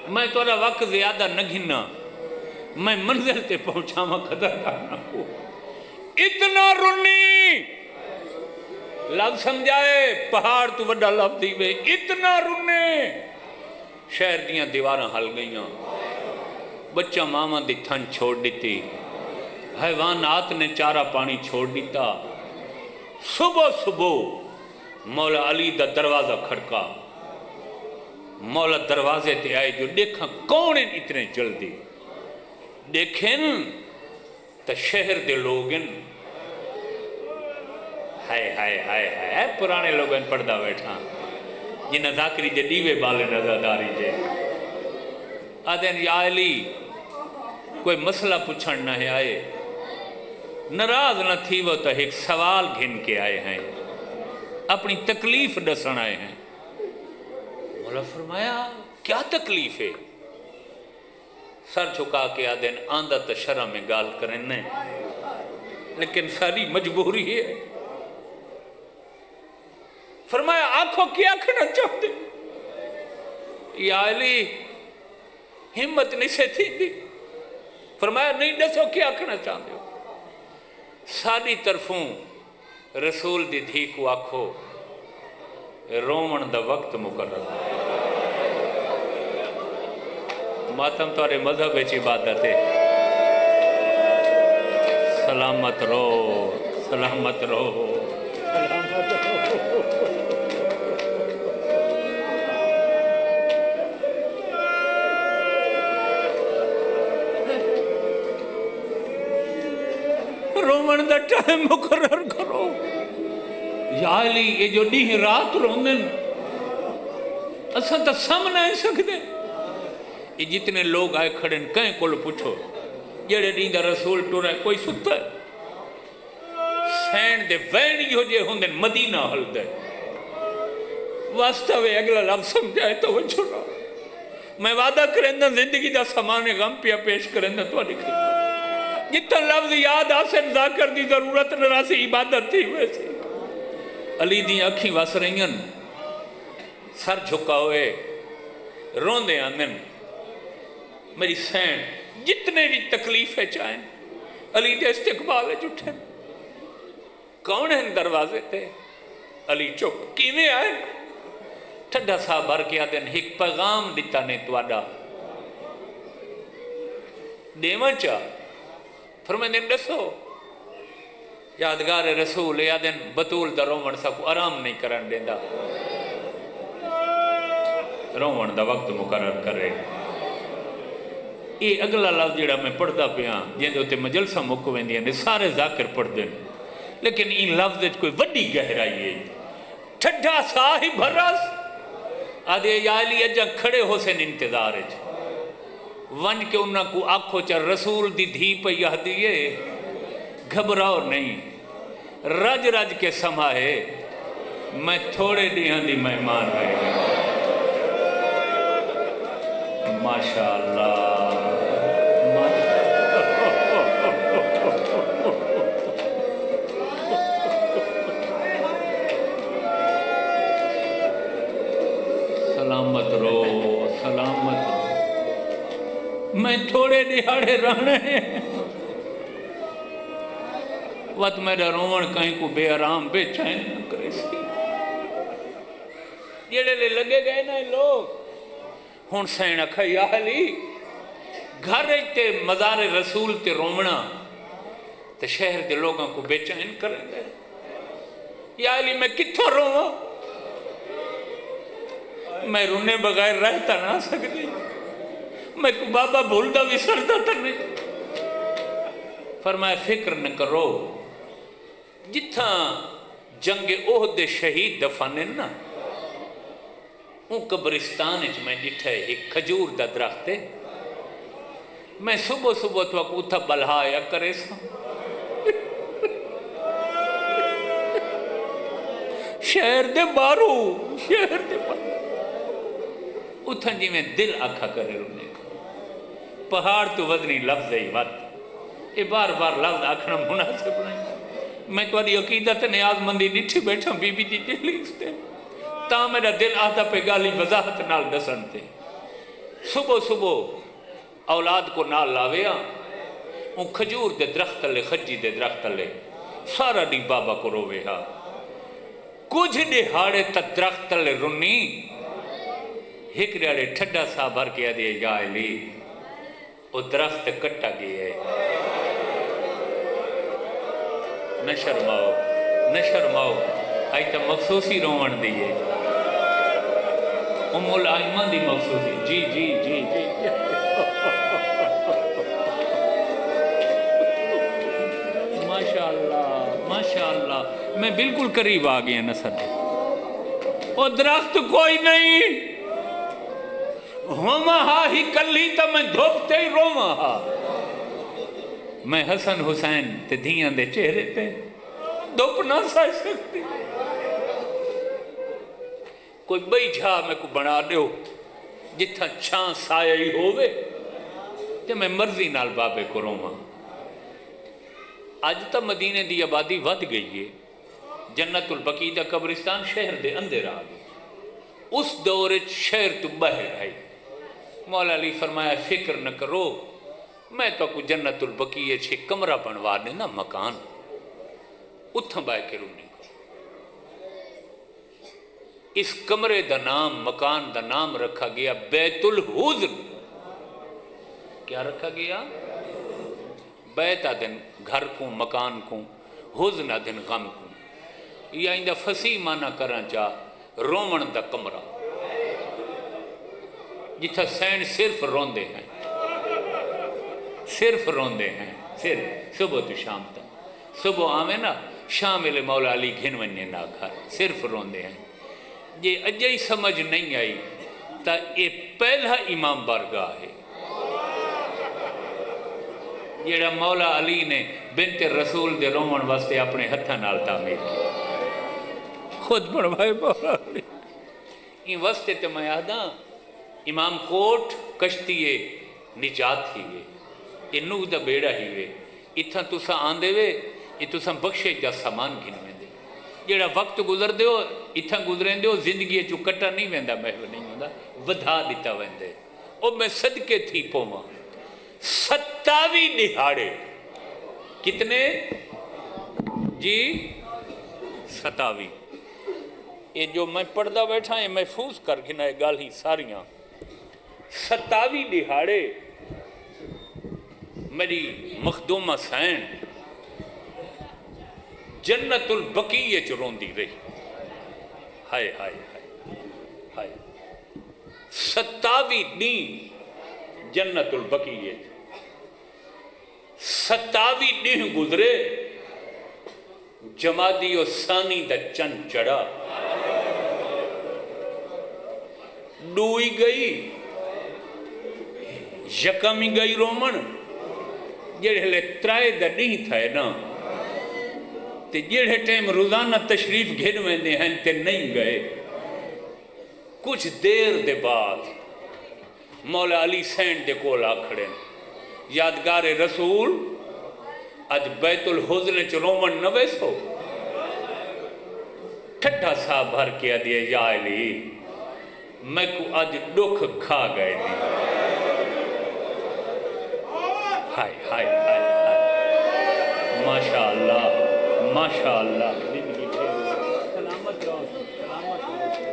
میں تھوڑا وقت زیادہ نہ گھننا میں منزل تے پہنچا میں قدردار نہ ہو اتنا رنی لفظ سمجھائے پہاڑ تو وڈا لفظ دیوے اتنا رنے شہر دیاں دیواراں ہل گئیاں بچہ ماما دی تھن چھوڑ دیتی حیوانات نے چارہ پانی چھوڑ دیتا صبح صبح مولا علی دا دروازہ کھڑکا مولا دروازے تے آئے جو دیکھا کون ہیں اتنے جلدی دیکھیں تا شہر دے لوگن ہائے ہائے ہائے ہائے پرانے لوگن پردہ بیٹھا جنہ ذاکری جے دیوے بالے نظرداری جے آدھین یا علی کوئی مسئلہ پوچھن نہ ہے آئے ناراض نہ تھی وہ تو ایک سوال گھن کے آئے ہیں اپنی تکلیف ڈسن آئے ہیں مولا فرمایا کیا تکلیف ہے سر چھکا کے آدھین آندھا تا شرح میں گال کرنے لیکن ساری مجبوری ہے فرمایا آنکھوں کی آنکھنا چاہتے یا علی ہمت نہیں سے تھی دی فرمایا نہیں دسو کیا آنکھنا چاہتے ہو ساری طرفوں رسول دی دھی کو آنکھو رومن دا وقت مقرر ماتم توارے مذہب ایچ عبادت ہے سلامت رو سلامت رو سلامت رو رومن دا ٹائم مقرر کرو یا علی یہ جو نہیں رات روندن اساں تا سامنے آئے سکتے یہ جتنے لوگ آئے کھڑن کہیں کول پوچھو جڑے نہیں دا رسول ٹور ہے کوئی ستا ہے سین دے وینی ہو جے ہوندن مدینہ حل دے واسطہ وے اگلا لفظ سمجھائے تو وہ چھوڑا میں وعدہ کرندہ زندگی دا سامان غم پیا پیش کرندہ تو آنے خدمت جتنا لفظ یاد آسن ذاکر دی ضرورت نراسی عبادت تھی ویسے علی دی اکھیں وس رہی ہیں سر جھکا ہوئے روندے آندن میری سین جتنے بھی تکلیفیں چاہیں علی دے استقبال جھٹھے کون ہیں دروازے تے علی چپ کیویں آئے ٹھڈا صاحب بھر کے آدن ایک پیغام دیتا نے تواڈا دیواں چا فرمائے دن دسو یادگار رسول یا دن بطول دا رومن سا کو آرام نہیں کرن دیندا رومن دا وقت مقرر کرے یہ اگلا لفظ جڑا میں پڑھتا پیا جن دے مجلسہ مک ویندیاں نے سارے ذاکر پڑھ دین لیکن ان لفظ کوئی وڈی گہرائی ہے ٹھڈا سا ہی بھرس آدھے یا علی اجا کھڑے ہو سن انتظار ون کے انہاں کو آنکھو چا رسول دی دھی پہ یہ دیئے گھبراؤ نہیں رج رج کے سمائے میں تھوڑے دیہاں دی مہمان رہے گا ماشاءاللہ سلامت رو سلامت رو میں تھوڑے دیہاڑے رہنے وقت میرا رومن کہیں کو بے آرام بے چین نہ کرے سی جیڑے لے لگے گئے نا لوگ ہون سین اکھا یا علی گھر تے مزار رسول تے رومنا تے شہر دے لوگوں کو بے چین کریں گے یا علی میں کتھوں روما میں رونے بغیر رہتا نہ سکتی میں کو بابا بھولتا بھی سرتا تر نہیں فرمایا فکر نہ کرو جتھا جنگ احد شہید دفانے نا ان قبرستان میں ڈٹھے ایک کھجور دا درخت ہے میں صبح صبح تو اتھا بلہایا کرے سا شہر دے بارو شہر دے بارو اتھا جی میں دل آکھا کرے رونے پہاڑ تو وزنی لفظ ہے وقت یہ بار بار لفظ آکھنا مناسب نہیں میں تو آدھی عقیدت نیاز مندی نٹھی بیٹھا بی بی دی دلی ستے تا میرا دل آتا پہ گالی وضاحت نال دسن تے صبح صبح اولاد کو نال لاویا ان کھجور دے درخت لے خجی دے درخت لے سارا دی بابا کو روے ہا کچھ دہاڑے تا درخت لے رنی ایک ریاڑے ٹھڈا سا بھر کے دے یا علی وہ درخت کٹا گیا ہے نہ شرماؤ آئی تا مخصوصی رومن دیئے ام الائمہ دی مخصوصی جی جی جی جی ماشاءاللہ میں بالکل قریب آ گیا نصر وہ درخت کوئی نہیں ہوما ہا ہی کلی تا میں دھوپتے ہی روما ہا میں حسن حسین تے دھیاں دے چہرے تے دھوپ نہ سائے سکتی کوئی بئی جھا میں کو بنا دیو جتھا چھان سایہ ہی ہوئے تے میں مرضی نال بابے کو روما آج تا مدینے دی آبادی ود گئی ہے جنت البقیع دا قبرستان شہر دے اندر آ گئی اس دور شہر تو باہر آئی مولا علی فرمایا فکر نہ کرو میں تو کو جنت البقیع چھے کمرہ بنوا دینا مکان اتھاں بائے کے رونے کو اس کمرے دا نام مکان دا نام رکھا گیا بیت الحزن کیا رکھا گیا بیت آدن گھر کو مکان کو حزن آدن غم کو یا اندہ فصیح معنی کرنا چاہ رومن دا کمرہ جتھا سین صرف روندے ہیں صرف صبح تو شام تک صبح آمیں نا شامل مولا علی گھن وننے نا گھر صرف روندے ہیں یہ اجائی سمجھ نہیں آئی تا یہ پہلا امام بارگاہ ہے جیڑا مولا علی نے بنت رسول دے رومن واسطے اپنے ہتھا نال تعمیر کی خود بڑھوائے مولا علی ان واسطے تے میں آدھا امام کوٹ کشتیے نجات ہی وے یہ نوح دا بیڑا ہی وے اتھا تسا آن دے وے یہ تسا بخشے جا سامان گھن میں دے جڑا وقت گزر دیو اتھا گزریں دیو زندگی چو کٹا نہیں ویندا محو نہیں ہوندا ودھا دیتا ویندے او میں صدقے تھی پوما 27 دہاڑے کتنے جی 27 یہ جو میں پڑھدا بیٹھا ہے محفوظ کر کے نہ گال ہی ساریاں 27 دہاڑے میری مخدومہ سین جنت البقیع چ روندی رہی ہائے ہائے ہائے ہائے 27 دن جنت البقیع 27 دن گزرے جمادی و ثانی دا چند چڑھا ڈوئی گئی یکمی گئی رومن جڑے لے ترائے دا نہیں تھا نا تے جڑے ٹائم روزانہ تشریف گھن ویندے ہیں تے نہیں گئے کچھ دیر دے بعد مولا علی سین دے کول آکھڑے یادگار رسول اج بیت الحزن چ رومن نہ ویسو ٹھٹھا سا بھر کے دیے یا علی میں کو اج دکھ کھا گئے نہیں ہائے ہائے ہائے ہائے ماشاءاللہ ماشاءاللہ سلامت رہو سلامت رہو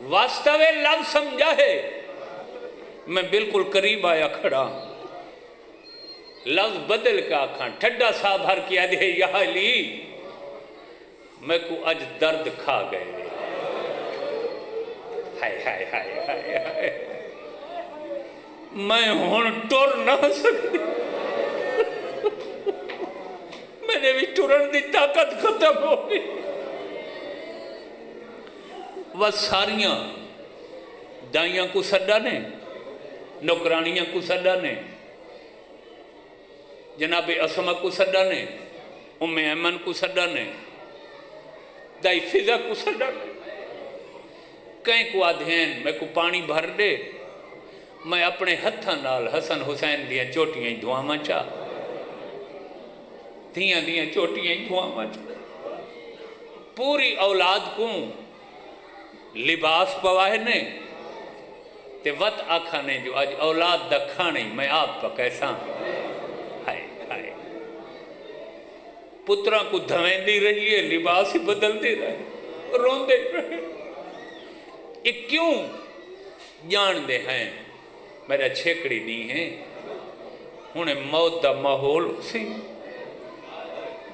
واستوے لفظ سمجھا ہے میں بالکل قریب آیا کھڑا لفظ بدل کا آکھاں ٹھڈا سا بھر کیا دے یا علی میں کو اج درد کھا گئے ہائے ہائے ہائے ہائے ہائے میں ہون ٹور نہ سکتی میں نے بھی ٹورن دی طاقت ختم ہو گئی وہ ساریاں دائیاں کو سڈا نے نوکرانیاں کو سڈا نے جناب اسما کو سڈا نے ام ایمن کو سڈا نے دائی فضا کو سڈا نے کہیں کو آدھین میں کو پانی بھر دے میں اپنے ہتھاں نال حسن حسین دیاں چوٹیاں ہی دعاواں چاہ دیاں چوٹیاں ہی دعاواں چاہ پوری اولاد کو لباس پواہ نے تے وط آکھا نے جو آج اولاد دا کھانے میں آپ پا کیسا ہائے ہائے پترہ کو دھویں دی رہی ہے لباس ہی بدل دے رہے رون دے رہے یہ کیوں جان دے ہیں میرا چھیکڑی نہیں ہے انہیں موت دا ماحول سی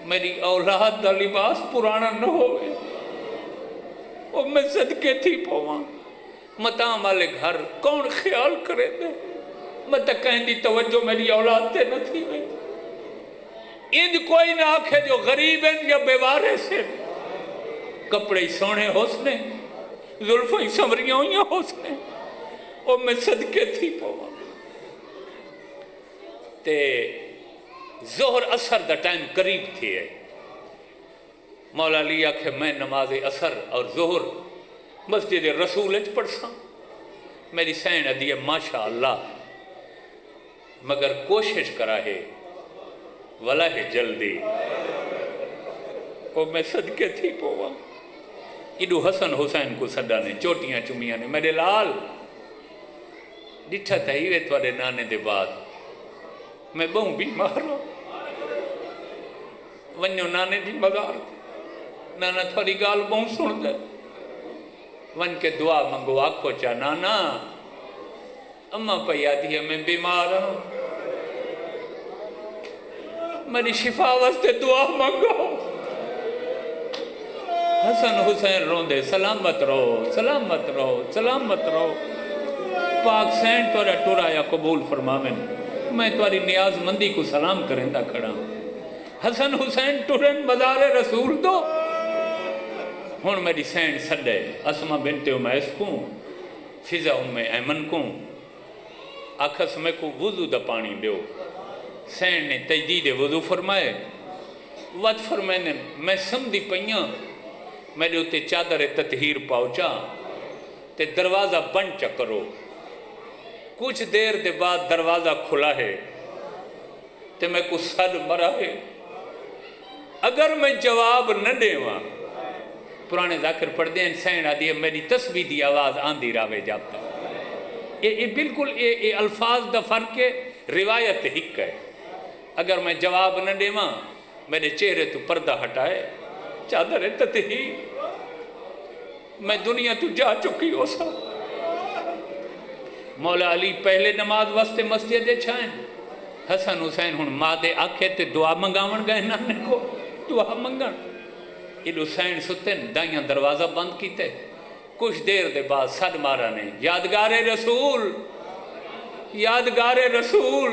میری اولاد دا لباس پرانا نہ ہوئے اور میں صدقے تھی پوواں متام والے گھر کون خیال کرے دے میں تا کہیں دی توجہ میری اولاد تے نہ تھی میں اند کوئی نہ آکھے جو غریب ہیں یا بیوارے سے کپڑے سونے حسنے ظلفیں سمریاں ہوئیاں حسنے اور میں صدقے تھی پوواں تے ظہر اثر دا ٹائم قریب تھی ہے مولا علی آکھے میں نماز اثر اور ظہر مسجد رسول اچ پڑھساں میری سین ادیے ماشاءاللہ مگر کوشش کرا ہے ولا ہے جلدی اور میں صدقے تھی پوواں ایڈو حسن حسین کو سڈا نے چوٹیاں چمیاں نے میرے لال ڈٹھا تھا ہی وے توڑے نانے دے بعد میں بہوں بیمار ہوں ونیو نانے دی مزار نانا تھوڑی گال بہوں سن دے ون کے دعا منگو آکھو چا نانا اماں پیا دیا میں بیمار ہوں میری شفا واسطے دعا منگو حسن حسین روندے سلامت رہو سلامت رہو سلامت رہو پاک سین توڑا ٹورایا قبول فرماویں میں تواری نیاز مندی کو سلام کریں دا کھڑا حسن حسین ٹورن بازار رسول دو ہون میری سین سڈے اسما بنت امیس کو فضا ام ایمن کو آکھس میں کو وضو دا پانی دیو سین نے تجدید وضو فرمائے وقت فرمائے میں سمدھی پئیاں میرے اتے چادر تطہیر پاؤچا تے دروازہ بند چکرو کچھ دیر دے بعد دروازہ کھلا ہے تے میں کو سد مرا ہے اگر میں جواب نہ دے وہاں پرانے ذاکر پڑھ دیں سین آدھی میری تسبیح دی آواز آندھی راوے جاب تک یہ بالکل یہ الفاظ دا فرق ہے روایت ہک ہے اگر میں جواب نہ دے وہاں میرے چہرے تو پردہ ہٹائے چادر تتہی میں دنیا تو جا چکی ہو سا مولا علی پہلے نماز واسطے مسجد چھائیں حسن حسین ہن ماں دے آکھے تے دعا منگاون گئے نانے کو دعا منگن یہ حسین ستن دائیاں دروازہ بند کیتے کچھ دیر دے بعد صد مارا نے یادگار رسول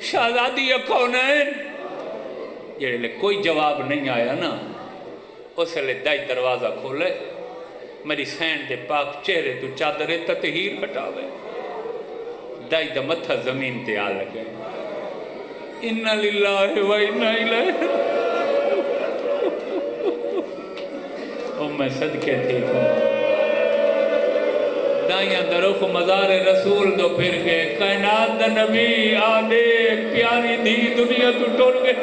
شہزادی کونین جڑے لے کوئی جواب نہیں آیا نا اس لئے دائی دروازہ کھولے میری سین دے پاک چہرے تو چادر تطہیر ہٹاوے دائی دا متھا زمین تے آ لگے اِنَّ لِلَّهِ وَإِنَّ إِلَيْهِ او میں صدقے تھی دائیاں درخ مزار رسول دو پھر گئے کائنات دا نبی آدھے پیاری دی دنیا تو ٹور گئے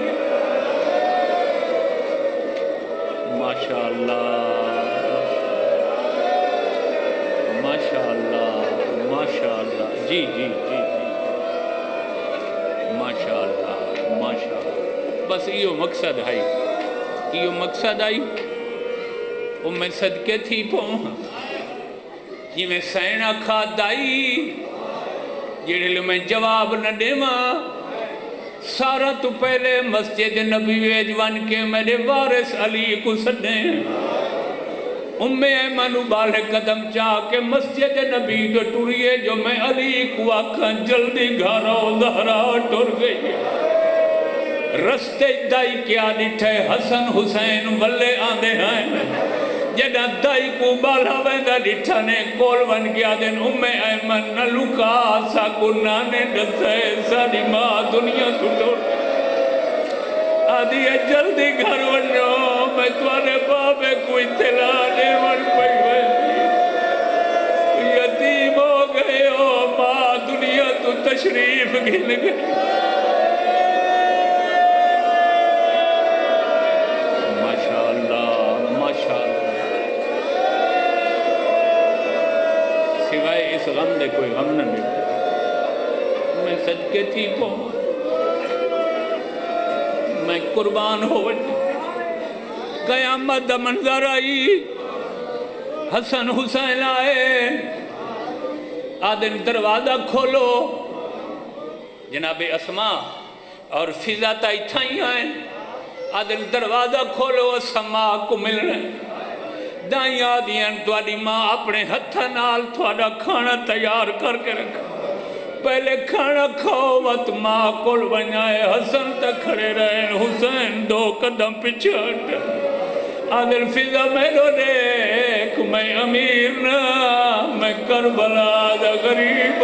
ماشاءاللہ ماشاءاللہ جی ماشاءاللہ بس یہ مقصد آئی وہ میں صدقے تھی پہوں یہ میں سینہ کھا دائی جڑے لئے میں جواب نہ دے ماں سارا تو پہلے مسجد نبی ویجوان کے میرے وارث علی کو سدیں ایمن بالے قدم چاہ کے مسجد نبی تو ٹوریے جو میں علی کو آکھاں جلدی گھارا زہرا ٹور گئی رستے دائی کیا ڈٹھے حسن حسین ولے آندے ہیں جدہ دائی کو بالا ویندہ ڈٹھا نے کول ون گیا دن ایمن نہ لکا سا کو نانے ڈسے ساری ماں دنیا تو ٹور آدھی ہے جلدی گھر ونو میں توانے بابے کو اطلاع دے ون کوئی ویسی یتیم ہو گئے ہو ماں دنیا تو تشریف گھن گئے سوائے اس غم دے کوئی غم نہ ملتے میں صدقے تھی پہوں میں قربان ہو قیامت دا منظر آئی حسن حسین آئے آدن دروازہ کھولو جناب اسما اور فضا تائی تھائی آئیں آدن دروازہ کھولو سما کو مل رہے دائیں آدیاں توڑی ماں اپنے ہتھا نال توڑا کھانا تیار کر کے رکھا پہلے کھانا کھاؤ وقت ماں کول بنائے حسن تک کھڑے رہے حسین دو قدم پیچھے ہٹے عادل فضا میلو دیکھ میں امیر نہ میں کربلا دا غریب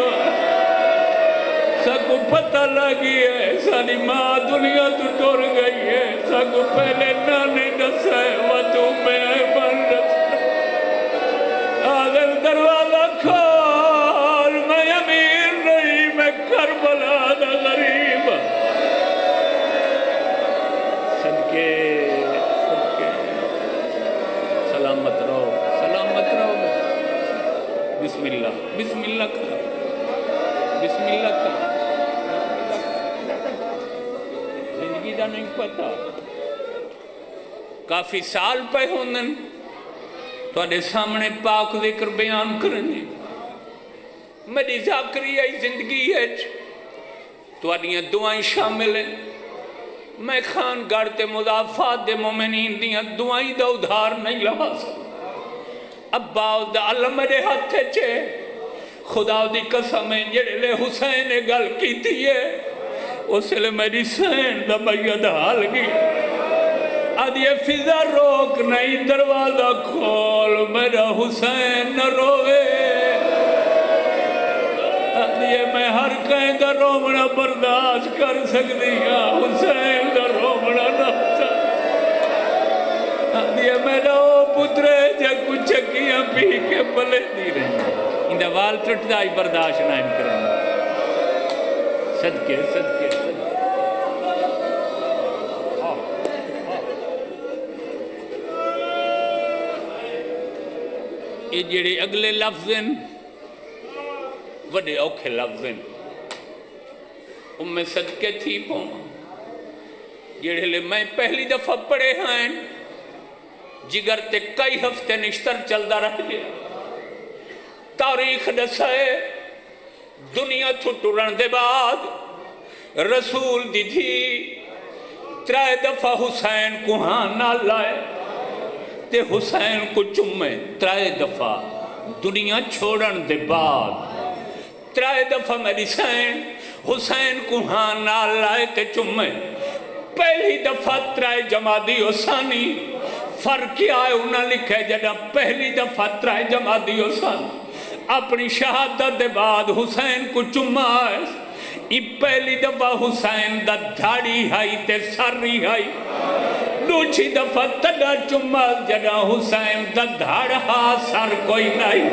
سکو پتہ لگی ہے ساری ماں دنیا تو ٹور گئی ہے سکو پہلے نانے ڈسے وطو میں ایمن ڈسے عادل دروازہ کھول میں امیر نہیں میں کربلا دا غریب صدقے سلامت رہو بسم اللہ کھا زندگی دا نہیں پتا کافی سال پہ ہوندن تو سامنے پاک ذکر بیان کرنے میری ذاکری آئی زندگی ہے تو دعائیں شامل ہیں میں خان گاڑتے مضافات دے مومنین دیاں دعائیں دا ادھار نہیں لہا سکتا ابا دا علم میرے ہاتھے چھے خدا دی قسمیں جڑے لے حسین گل کی تھی ہے اس لئے میری سین دا بید حال گی آدھی فضا روک نہیں دروازہ کھول میرا حسین نہ روے میں ہر کہیں دا رومنا برداشت کر سکتی ہوں حسین دا رومنا نہ دیا میرا او پترے جا کچھ چکیاں پی کے پلے دی رہی ان دا وال ٹرٹ دا ہی برداشت نہ کریں صدقے یہ جڑے اگلے لفظ ہیں وڈے اوکھے لفظ ہیں صدقے تھی پوں جڑے لے میں پہلی دفعہ پڑھے ہیں جگر تے کئی ہفتے نشتر چلدا رہ گیا تاریخ دسائے دنیا تو ٹرن دے بعد رسول دی تھی 3 دفعہ حسین کو ہاں نہ لائے تے حسین کو چمے 3 دفعہ دنیا چھوڑن دے بعد 3 دفعہ میری حسین کو ہاں نہ لائے تے چمے پہلی دفعہ 3 جمادی حسانی فرق کیا ہے انہاں لکھے جڑا پہلی دفعہ 3 جمادی حسانی اپنی شہادت دے بعد حسین کو چمہ ہے یہ پہلی دفعہ حسین دا دھاڑی ہائی تے ساری ہائی دوسری دفعہ تڑا چمہ جڑا حسین دا دھاڑا سر کوئی نہیں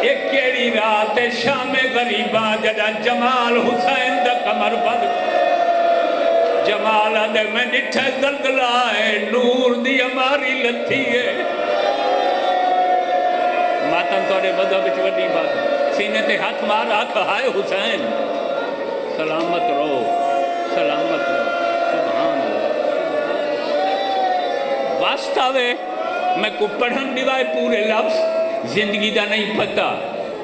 ایک کیڑی رات شام غریبہ جڑا جمال حسین دا کمر بند جمال دے میں نٹھے گلگلا ہے نور دی ہماری لتھی ہے ماتم توڑے بدہ بچ وڈی بات سینے تے ہاتھ مار آکھ ہائے حسین سلامت رہو سلامت رہو سبحان اللہ واسطہ وے میں کو پڑھن دیوائے پورے لفظ زندگی دا نہیں پتا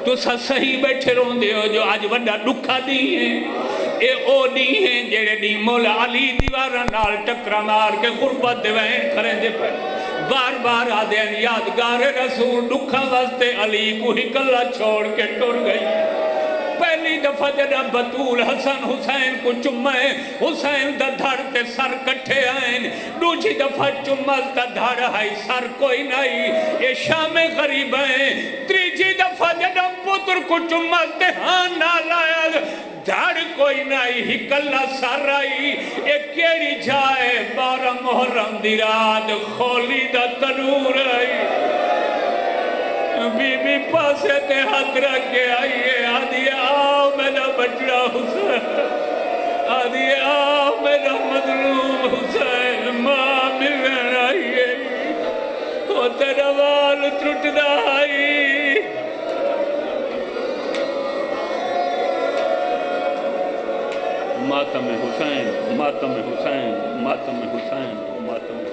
تو سا صحیح بیٹھے رہن دے ہو جو آج وڈا ڈکھا دی ہیں اے او دی ہیں جیڑے دی مولا علی دیوارہ نال ٹکرا مار کے غربت دے وین کریں دے پر بار بار آدھین یادگار رسول ڈکھا واسطے علی کو ہی کلہ چھوڑ کے ٹر گئی پہلی دفعہ جڑا بطول حسن حسین کو چمے حسین دا دھڑ تے سر کٹھے آئیں دوسری دفعہ چمز دا دھڑ ہائی سر کوئی نہیں یہ شام غریب ہیں تیسری دفعہ جڑا پتر کو چمز تے ہاں نہ لایا دھڑ کوئی نہیں ہی کلہ سر آئی ایک کیڑی جائے 12 محرم دی رات خولی دا تنور آئی بی بی پاسے تے ہاتھ رکھ کے آئیے آدھی آؤ میرا بچڑا حسین آدھی آؤ میرا مظلوم حسین ماں ملن آئیے وہ تیرا وال ٹرٹ آئی ماتم حسین ماتم حسین ماتم حسین ماتم